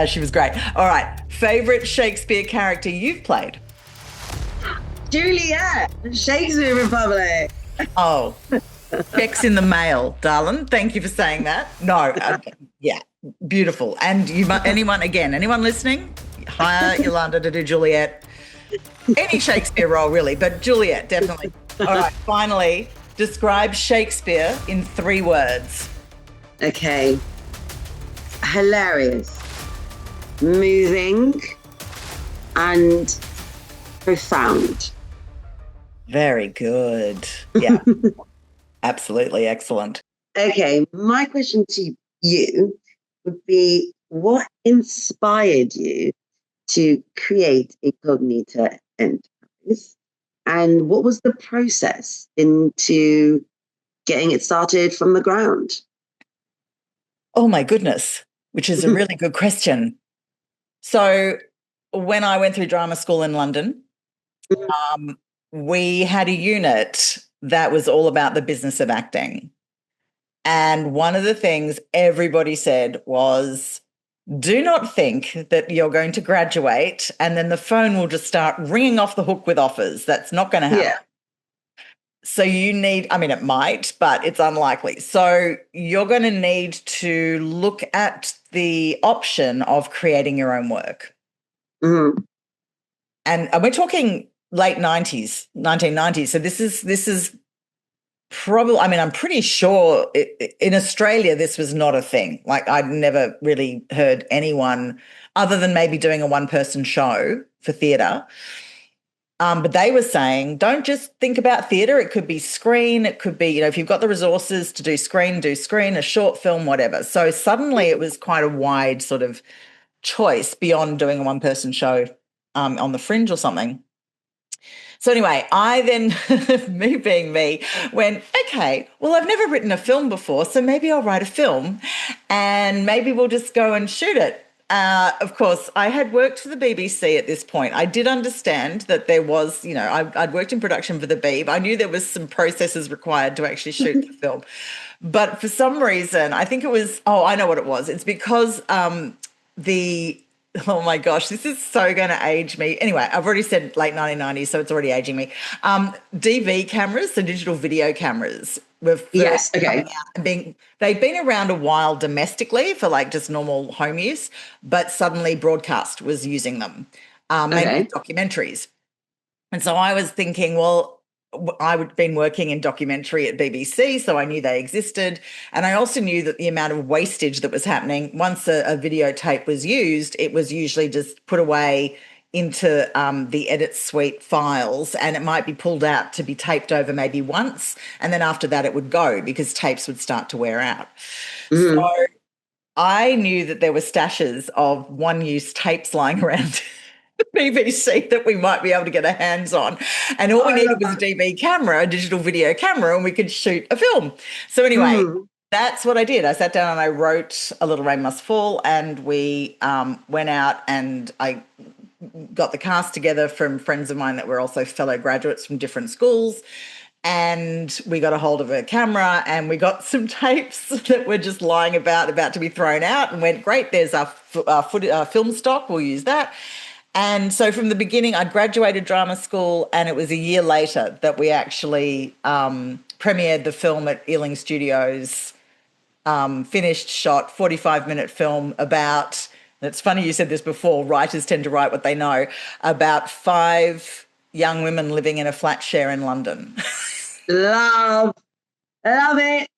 She was great. All right. Favorite Shakespeare character you've played? Juliet, Shakespeare Republic. Oh, checks in the mail, darling. Thank you for saying that. No, yeah, beautiful. And anyone listening, hire Yolanda to do Juliet. Any Shakespeare role, really, but Juliet, definitely. All right, finally, describe Shakespeare in 3 words. Okay. Hilarious, moving, and profound. Very good. Yeah, absolutely excellent. Okay, my question to you would be, what inspired you to create Incognita Enterprise, and what was the process into getting it started from the ground? Oh my goodness, which is a really good question. So when I went through drama school in London, we had a unit that was all about the business of acting. And one of the things everybody said was, do not think that you're going to graduate and then the phone will just start ringing off the hook with offers. That's not going to happen. Yeah. So it might, but it's unlikely. So you're going to need to look at the option of creating your own work. Mm-hmm. And we're talking late 90s, 1990s. So this is probably, I'm pretty sure in Australia, this was not a thing. Like I'd never really heard anyone other than maybe doing a one-person show for theatre. But they were saying, don't just think about theatre. It could be screen. It could be, if you've got the resources to do screen, a short film, whatever. So suddenly it was quite a wide sort of choice beyond doing a one-person show on the Fringe or something. So anyway, I then, me being me, went, okay, well, I've never written a film before, so maybe I'll write a film and maybe we'll just go and shoot it. Of course, I had worked for the BBC at this point. I did understand that there was, I'd worked in production for the Beeb. I knew there was some processes required to actually shoot the film. But for some reason, I think it was, I know what it was. It's because the Oh my gosh, this is so going to age me. Anyway, I've already said late 1990s, so it's already aging me. DV cameras, so digital video cameras, were Yes. first Okay. coming out and they'd been around a while domestically for like just normal home use, but suddenly broadcast was using them, mainly Okay. documentaries. And so I was thinking, well, I had been working in documentary at BBC, so I knew they existed. And I also knew that the amount of wastage that was happening, once a videotape was used, it was usually just put away into the edit suite files, and it might be pulled out to be taped over maybe once. And then after that, it would go because tapes would start to wear out. So Mm-hmm. I knew that there were stashes of one-use tapes lying around the BBC that we might be able to get our hands on. And all we I needed love was a that. DV camera, a digital video camera, and we could shoot a film. So anyway, Mm. that's what I did. I sat down and I wrote A Little Rain Must Fall, and we went out and I got the cast together from friends of mine that were also fellow graduates from different schools. And we got a hold of a camera and we got some tapes that were just lying about to be thrown out, and went, great, there's our film stock, we'll use that. And so from the beginning, I'd graduated drama school, and it was a year later that we actually premiered the film at Ealing Studios, finished, shot, 45-minute film about, and it's funny you said this before, writers tend to write what they know, about 5 young women living in a flat share in London. Love it.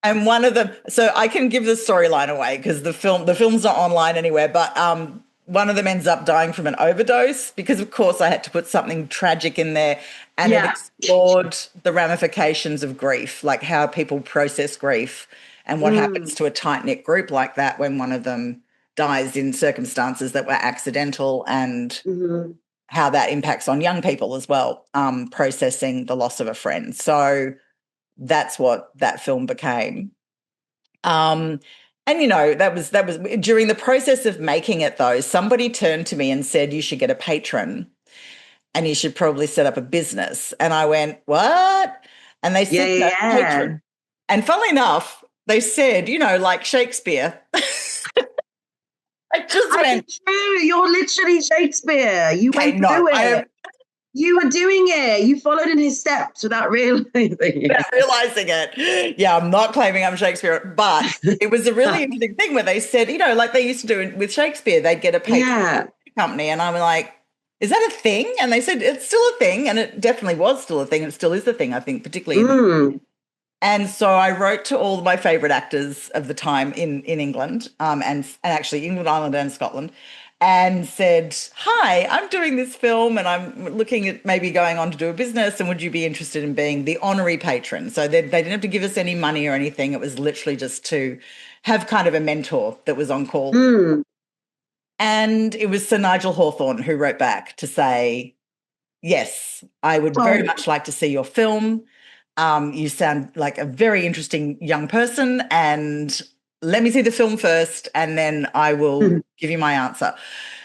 And one of them, so I can give the storyline away because the film's not online anywhere, but one of them ends up dying from an overdose because, of course, I had to put something tragic in there, and it Yeah. explored the ramifications of grief, like how people process grief and what happens to a tight-knit group like that when one of them dies in circumstances that were accidental, and Mm-hmm. how that impacts on young people as well, processing the loss of a friend. So that's what that film became. And that was during the process of making it though, somebody turned to me and said, you should get a patron and you should probably set up a business. And I went, what? And they Yeah, said, no, yeah. patron. And funnily enough, they said, like Shakespeare. I just went, True. You're literally Shakespeare. You okay, went no, through I it. am You were doing it. You followed in his steps without realizing it. without realizing it. Yeah, I'm not claiming I'm Shakespeare, but it was a really interesting thing where they said, like they used to do with Shakespeare, they'd get a patron Yeah. company. And I'm like, is that a thing? And they said, it's still a thing. And it definitely was still a thing. It still is a thing, I think, particularly in Mm. And so I wrote to all of my favourite actors of the time in England, and actually England, Ireland and Scotland, and said, hi, I'm doing this film and I'm looking at maybe going on to do a business, and would you be interested in being the honorary patron? So they didn't have to give us any money or anything. It was literally just to have kind of a mentor that was on call. Mm. And it was Sir Nigel Hawthorne who wrote back to say, yes, I would very much like to see your film. You sound like a very interesting young person, and let me see the film first and then I will give you my answer.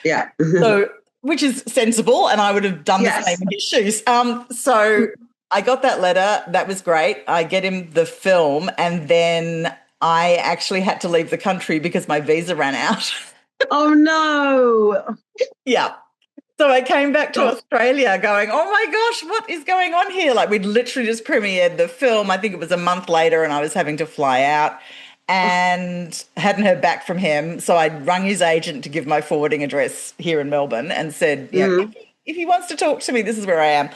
Yeah. So, which is sensible, and I would have done the same in his shoes. So I got that letter. That was great. I get him the film, and then I actually had to leave the country because my visa ran out. Oh, no. Yeah. So I came back to Australia going, oh my gosh, what is going on here? Like, we'd literally just premiered the film. I think it was a month later, and I was having to fly out and hadn't heard back from him. So I'd rung his agent to give my forwarding address here in Melbourne and said, if he wants to talk to me, this is where I am.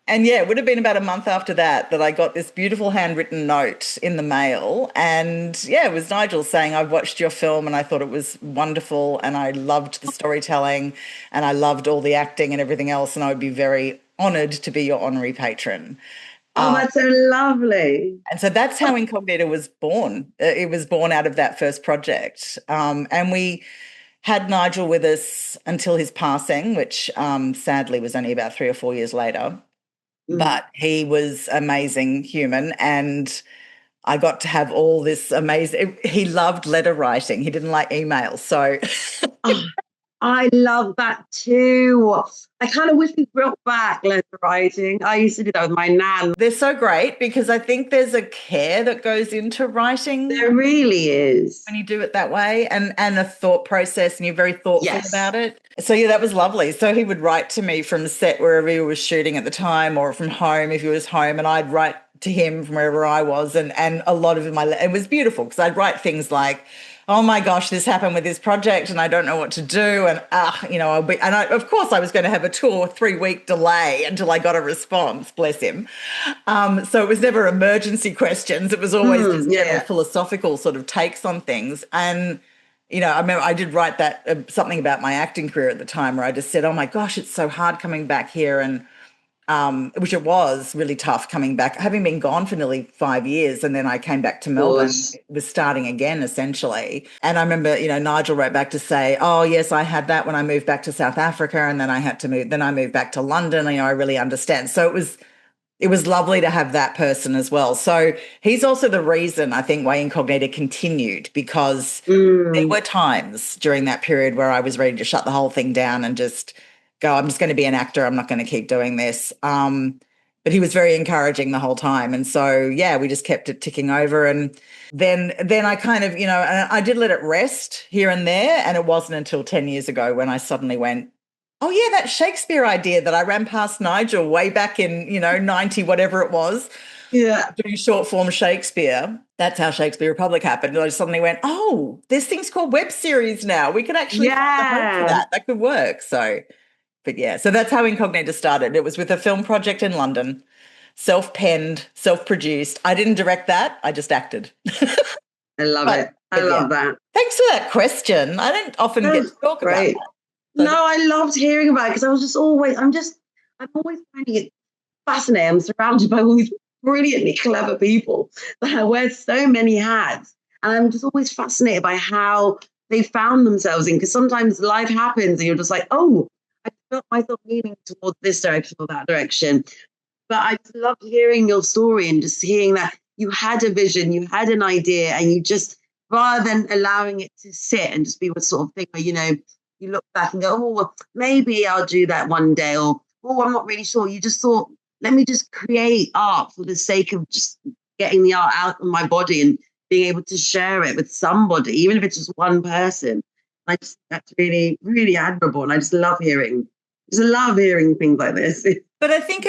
And it would have been about a month after that I got this beautiful handwritten note in the mail. And it was Nigel saying, I've watched your film and I thought it was wonderful and I loved the storytelling and I loved all the acting and everything else, and I would be very honoured to be your honorary patron. Oh, that's so lovely. And so that's how Incognita was born. It was born out of that first project. And we had Nigel with us until his passing, which sadly was only about 3 or 4 years later. But he was amazing human, and I got to have all this amazing. He loved letter writing. He didn't like email, so I love that too. I kind of wish we brought back letter writing. I used to do that with my nan. They're so great because I think there's a care that goes into writing There really is. when you do it that way, and a thought process, and you're very thoughtful about it. So yeah, that was lovely. So he would write to me from set wherever he was shooting at the time, or from home if he was home, and I'd write to him from wherever I was, and a lot of it was beautiful because I'd write things like, oh my gosh, this happened with this project and I don't know what to do. And, of course I was going to have a 2 or 3 week delay until I got a response, bless him. So it was never emergency questions. It was always just general philosophical sort of takes on things. And, I remember I did write that something about my acting career at the time where I just said, oh my gosh, it's so hard coming back here. And, which it was really tough coming back, having been gone for nearly 5 years. And then I came back to Melbourne, it was starting again, essentially. And I remember, Nigel wrote back to say, oh, yes, I had that when I moved back to South Africa. And then I moved back to London. I really understand. So it was lovely to have that person as well. So he's also the reason, I think, why Incognita continued, because there were times during that period where I was ready to shut the whole thing down and just go, I'm just going to be an actor. I'm not going to keep doing this. But he was very encouraging the whole time. And so, yeah, we just kept it ticking over. And then I kind of, I did let it rest here and there. And it wasn't until 10 years ago when I suddenly went, oh, yeah, that Shakespeare idea that I ran past Nigel way back in, 90, whatever it was. Yeah. Doing short form Shakespeare. That's how Shakespeare Republic happened. And I suddenly went, oh, there's things called web series now. We could actually find a home for that. That could work. But yeah, so that's how Incognita started. It was with a film project in London, self-penned, self-produced. I didn't direct that. I just acted. I love it. I love that. Thanks for that question. I don't often get to talk about that. So no, I loved hearing about it because I was just always, I'm always finding it fascinating. I'm surrounded by all these brilliantly clever people that wear so many hats. And I'm just always fascinated by how they found themselves in, because sometimes life happens and you're just like, oh, I felt myself leaning towards this direction or that direction. But I just loved hearing your story and just hearing that you had a vision, you had an idea, and you just, rather than allowing it to sit and just be a sort of thing where, you look back and go, oh, well, maybe I'll do that one day, or, oh, I'm not really sure. You just thought, let me just create art for the sake of just getting the art out of my body and being able to share it with somebody, even if it's just one person. That's really, really admirable. And I just love hearing things like this. But I think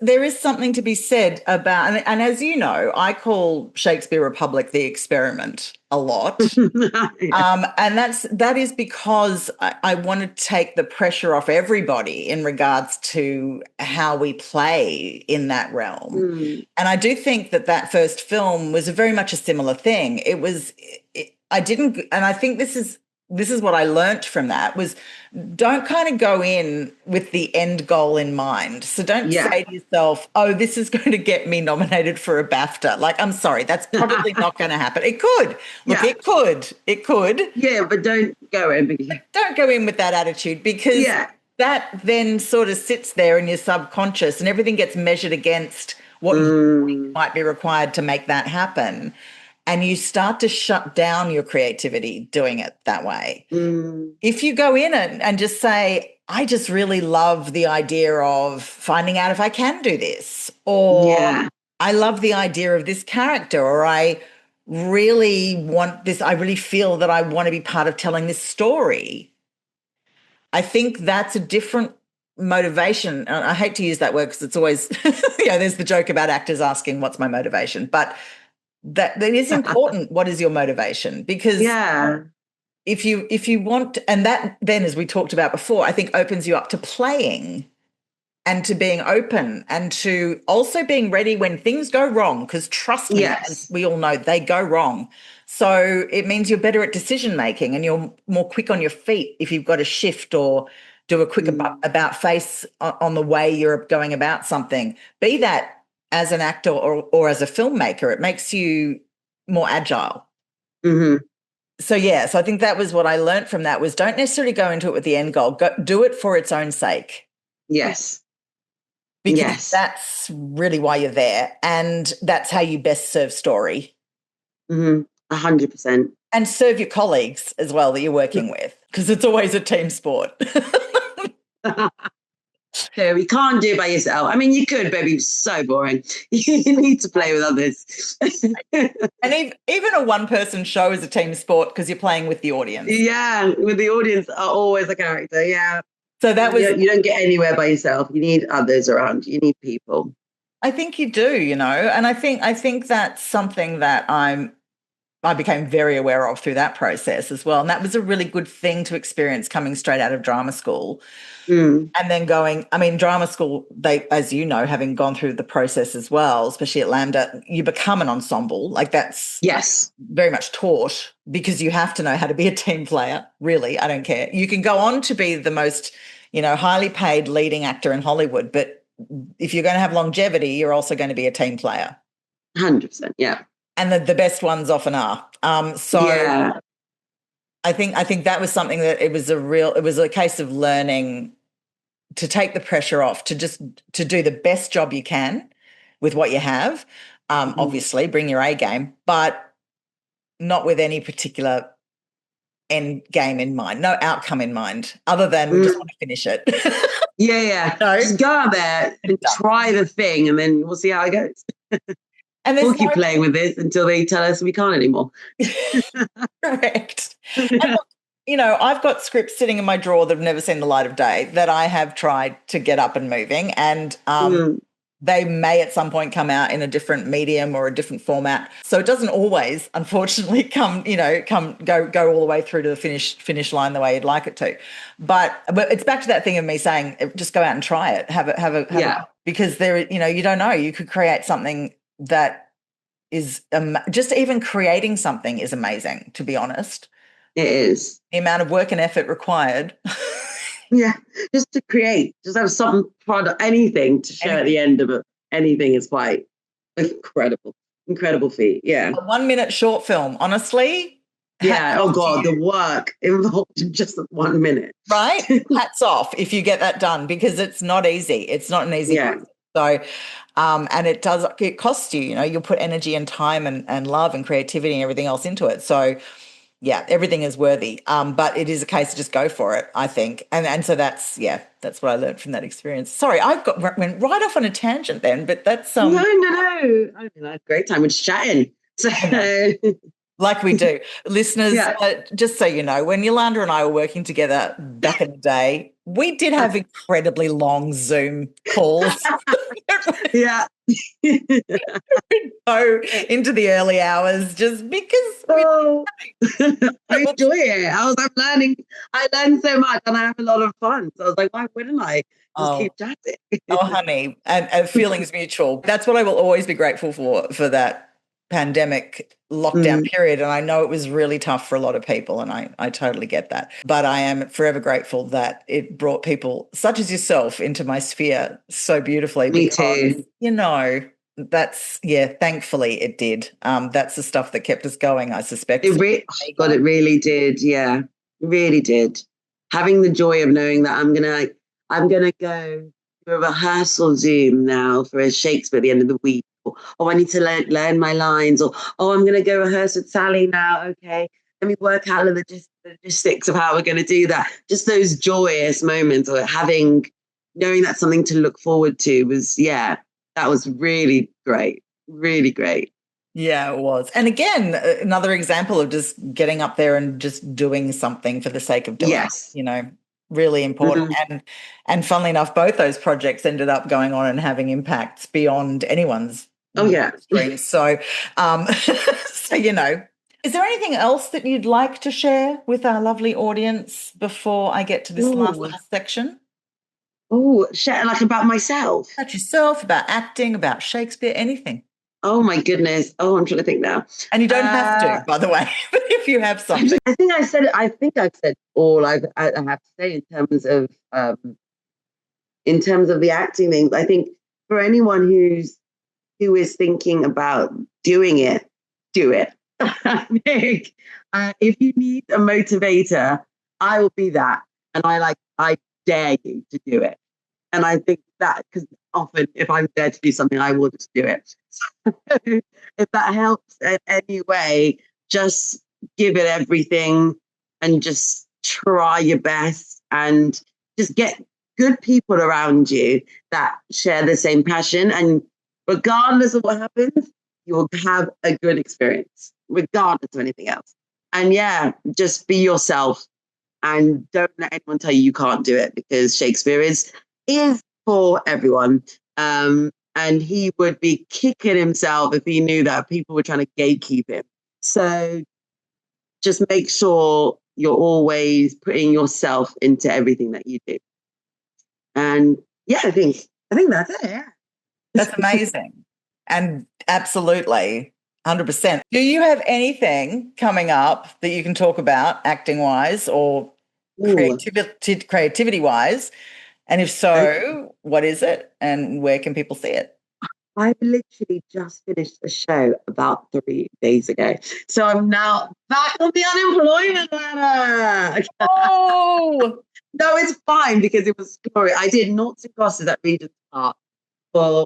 there is something to be said about, and as you know, I call Shakespeare Republic the experiment a lot. And that is because I want to take the pressure off everybody in regards to how we play in that realm. And I do think that first film was very much a similar thing. I think this is what I learnt from that, was don't kind of go in with the end goal in mind. So don't say to yourself, oh, this is going to get me nominated for a BAFTA. Like, I'm sorry, that's probably not going to happen. It could. Look, it could. Yeah, but don't go in. Don't go in with that attitude, because that then sort of sits there in your subconscious and everything gets measured against what you think might be required to make that happen. And you start to shut down your creativity doing it that way. If you go in and just say, I just really love the idea of finding out if I can do this, or I love the idea of this character, or I really want this, I really feel that I want to be part of telling this story. I think that's a different motivation. And I hate to use that word because it's always, there's the joke about actors asking, what's my motivation? But that is important. What is your motivation? Because if you want, and that then, as we talked about before, I think opens you up to playing and to being open and to also being ready when things go wrong, because trust me, as we all know, they go wrong. So it means you're better at decision making and you're more quick on your feet if you've got to shift or do a quick about face on the way you're going about something. Be that as an actor or as a filmmaker, it makes you more agile. So I think that was what I learned from that, was don't necessarily go into it with the end goal. Do it for its own sake. Yes. Because that's really why you're there, and that's how you best serve story. 100%. And serve your colleagues as well that you're working with, because it's always a team sport. So you can't do it by yourself. I mean, you could, but it'd be so boring. You need to play with others. And even a one-person show is a team sport because you're playing with the audience. Yeah, with the audience are always a character. Yeah. So that was... You don't get anywhere by yourself. You need others around. You need people. I think you do, and I think that's something that I became very aware of through that process as well. And that was a really good thing to experience coming straight out of drama school. And then drama school, they, as you know, having gone through the process as well, especially at LAMDA, you become an ensemble. Like that's very much taught because you have to know how to be a team player, really. I don't care. You can go on to be the most, highly paid leading actor in Hollywood, but if you're going to have longevity, you're also going to be a team player. 100%, yeah. And the best ones often are. I think that was something that it was a case of learning to take the pressure off, to do the best job you can with what you have. Obviously, bring your A game, but not with any particular end game in mind, no outcome in mind, other than we just want to finish it. Yeah. Just go out there and try the thing, and then we'll see how it goes. And we'll keep playing with this until they tell us we can't anymore. Correct. And look, I've got scripts sitting in my drawer that have never seen the light of day that I have tried to get up and moving, and they may at some point come out in a different medium or a different format. So it doesn't always, unfortunately, go all the way through to the finish line the way you'd like it to. But it's back to that thing of me saying, just go out and try it, have a because there, you don't know, you could create something that is just even creating something is amazing, to be honest. It is. The amount of work and effort required. Yeah, just to create, just have some product, anything to show at the end of it. Anything is quite incredible feat. Yeah. A 1-minute short film, honestly. Yeah. Oh God, the work involved in just 1 minute. Right? Hats off if you get that done, because it's not easy. It's not an easy process. So, and it costs you, you'll put energy and time and love and creativity and everything else into it. So, yeah, everything is worthy. But it is a case of just go for it, I think. And so that's what I learned from that experience. Sorry, went right off on a tangent then, but that's... No. I had a great time. We're just chatting. So... Like we do. Listeners, just so you know, when Yolanda and I were working together back in the day, we did have incredibly long Zoom calls. Yeah. Go into the early hours just because I enjoy it. I'm learning. I learn so much and I have a lot of fun. So I was like, why wouldn't I just keep chatting? Honey, and feelings mutual. That's what I will always be grateful for that pandemic lockdown period. And I know it was really tough for a lot of people, and I totally get that. But I am forever grateful that it brought people such as yourself into my sphere so beautifully. Me too. Thankfully it did. That's the stuff that kept us going, I suspect. It really did. Yeah, it really did. Having the joy of knowing that I'm gonna go to a rehearsal Zoom now for a Shakespeare at the end of the week. I need to learn my lines, or I'm going to go rehearse with Sally now. Okay, let me work out the logistics of how we're going to do that. Just those joyous moments, or knowing that's something to look forward to that was really great, really great. Yeah, it was. And again, another example of just getting up there and just doing something for the sake of doing it, really important. And funnily enough, both those projects ended up going on and having impacts beyond anyone's screen. So, is there anything else that you'd like to share with our lovely audience before I get to this last section? Oh, share about myself? About yourself, about acting, about Shakespeare, anything. Oh my goodness. Oh, I'm trying to think now. And you don't have to, by the way, but if you have something. I think I've said all I have to say in terms of the acting things. I think for anyone who is thinking about doing it, do it. I think if you need a motivator, I will be that. And I dare you to do it. And I think that, because often if I'm there to do something, I will just do it. So if that helps in any way, just give it everything and just try your best and just get good people around you that share the same passion. And regardless of what happens, you will have a good experience, regardless of anything else. And yeah, just be yourself and don't let anyone tell you you can't do it, because Shakespeare is for everyone. And he would be kicking himself if he knew that people were trying to gatekeep him. So just make sure you're always putting yourself into everything that you do. And yeah, I think that's it. Yeah. That's amazing. And absolutely, 100%. Do you have anything coming up that you can talk about acting-wise or creativity-wise? And if so, what is it and where can people see it? I've literally just finished a show about 3 days ago. So I'm now back on the unemployment ladder. Oh! No, it's fine because it was glory. I did Noughts Crosses at Regents Park.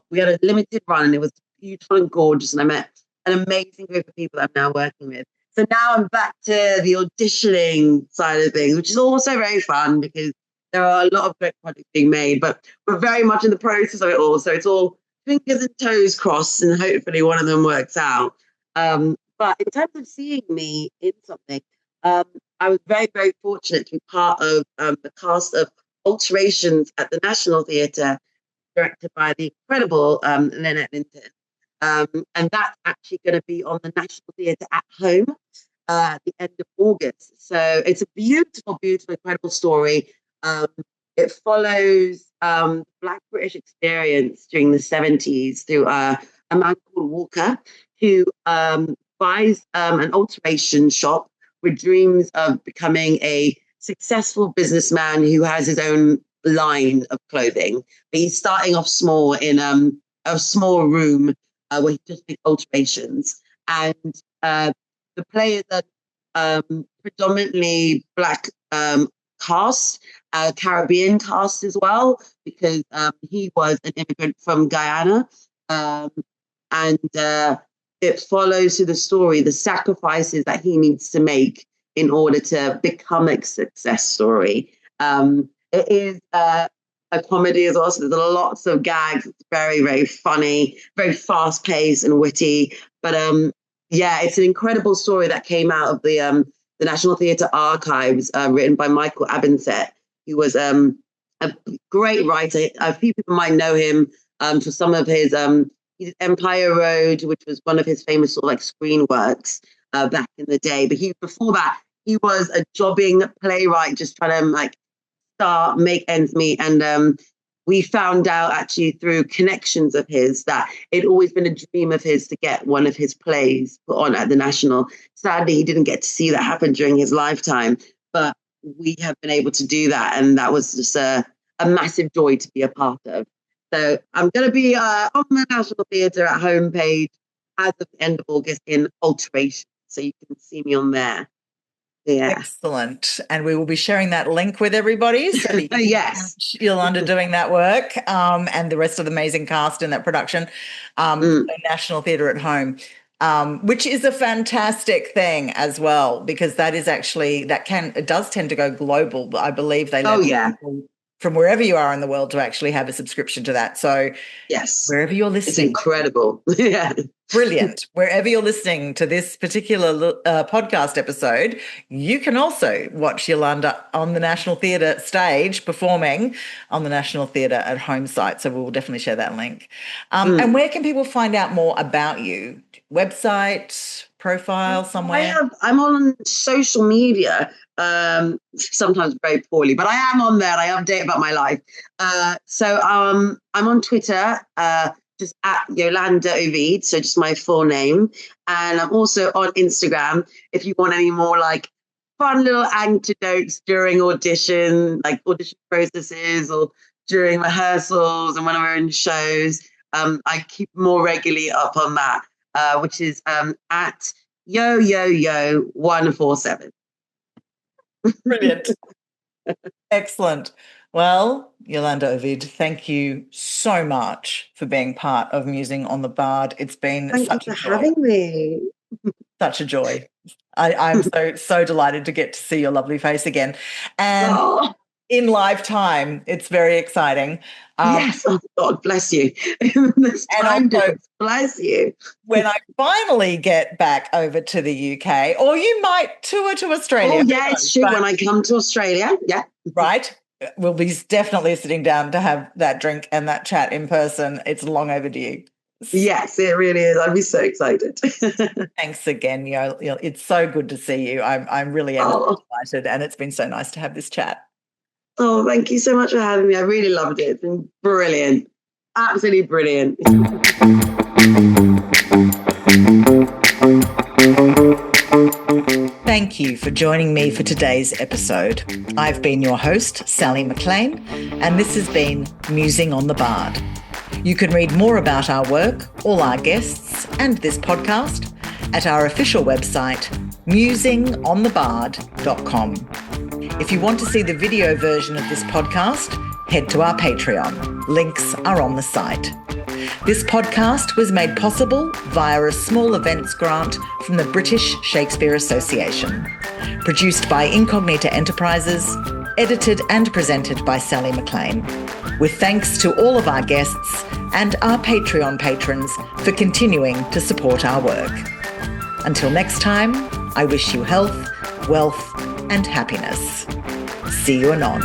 We had a limited run and it was beautiful and gorgeous. And I met an amazing group of people I'm now working with. So now I'm back to the auditioning side of things, which is also very fun because there are a lot of great projects being made, but we're very much in the process of it all. So it's all fingers and toes crossed and hopefully one of them works out. But in terms of seeing me in something, I was very, very fortunate to be part of the cast of Alterations at the National Theatre, directed by the incredible Lynette Linton. And that's actually going to be on the National Theatre at Home at the end of August. So it's a beautiful, beautiful, incredible story. It follows Black British experience during the 70s through a man called Walker who buys an alteration shop with dreams of becoming a successful businessman who has his own line of clothing. But he's starting off small in a small room where he just makes alterations. And the players are predominantly Black cast, Caribbean cast as well, because he was an immigrant from Guyana. And it follows through the story the sacrifices that he needs to make in order to become a success story. It is a comedy as well, so there's lots of gags. It's very, very funny, very fast-paced and witty. But yeah, it's an incredible story that came out of the National Theatre archives, written by Michael Abenset, who was a great writer. A few people might know him for some of his he did Empire Road, which was one of his famous sort of like screen works back in the day. But before that, he was a jobbing playwright, just trying to like make ends meet. And we found out actually through connections of his that it'd always been a dream of his to get one of his plays put on at the National. Sadly, he didn't get to see that happen during his lifetime, but we have been able to do that. And that was just a massive joy to be a part of. So I'm going to be on the National Theatre at Home page as of the end of August in Alterations. So you can see me on there. Yeah. Excellent. And we will be sharing that link with everybody. So that you yes. Yolanda doing that work and the rest of the amazing cast in that production, National Theatre at Home, which is a fantastic thing as well, because that is actually, it does tend to go global, but I believe they let people from wherever you are in the world to actually have a subscription to that. So yes, wherever you're listening. It's incredible. Yeah. Brilliant. Wherever you're listening to this particular podcast episode, you can also watch Yolanda on the National Theatre stage performing on the National Theatre at Home site. So we will definitely share that link. And where can people find out more about you? Website, profile, somewhere? I'm on social media, sometimes very poorly, but I am on there. I update about my life. So I'm on Twitter, just at Yolanda Ovide, so just my full name. And I'm also on Instagram if you want any more like fun little anecdotes during audition processes or during rehearsals and when we're in shows. I keep more regularly up on that, which is at yo147. Brilliant. Excellent. Well, Yolanda Ovide, thank you so much for being part of Musing on the Bard. It's been Thank such you a for joy. having me. Such a joy. I'm so delighted to get to see your lovely face again. And in live time, it's very exciting. Yes, oh, God bless you. This time difference, bless you. When I finally get back over to the UK, or you might tour to Australia. Oh, yeah, it's true. When I come to Australia, yeah. Right? We'll be definitely sitting down to have that drink and that chat in person. It's long overdue. Yes, it really is. I'd be so excited. Thanks again, Yo. It's so good to see you. I'm really delighted, and it's been so nice to have this chat. Oh, thank you so much for having me. I really loved it. It's been brilliant. Absolutely brilliant. Thank you for joining me for today's episode. I've been your host, Sally McLean, and this has been Musing on the Bard. You can read more about our work, all our guests, and this podcast at our official website, musingonthebard.com. If you want to see the video version of this podcast, head to our Patreon. Links are on the site. This podcast was made possible via a small events grant from the British Shakespeare Association. Produced by Incognita Enterprises, edited and presented by Sally McLean. With thanks to all of our guests and our Patreon patrons for continuing to support our work. Until next time, I wish you health, wealth, and happiness. See you anon.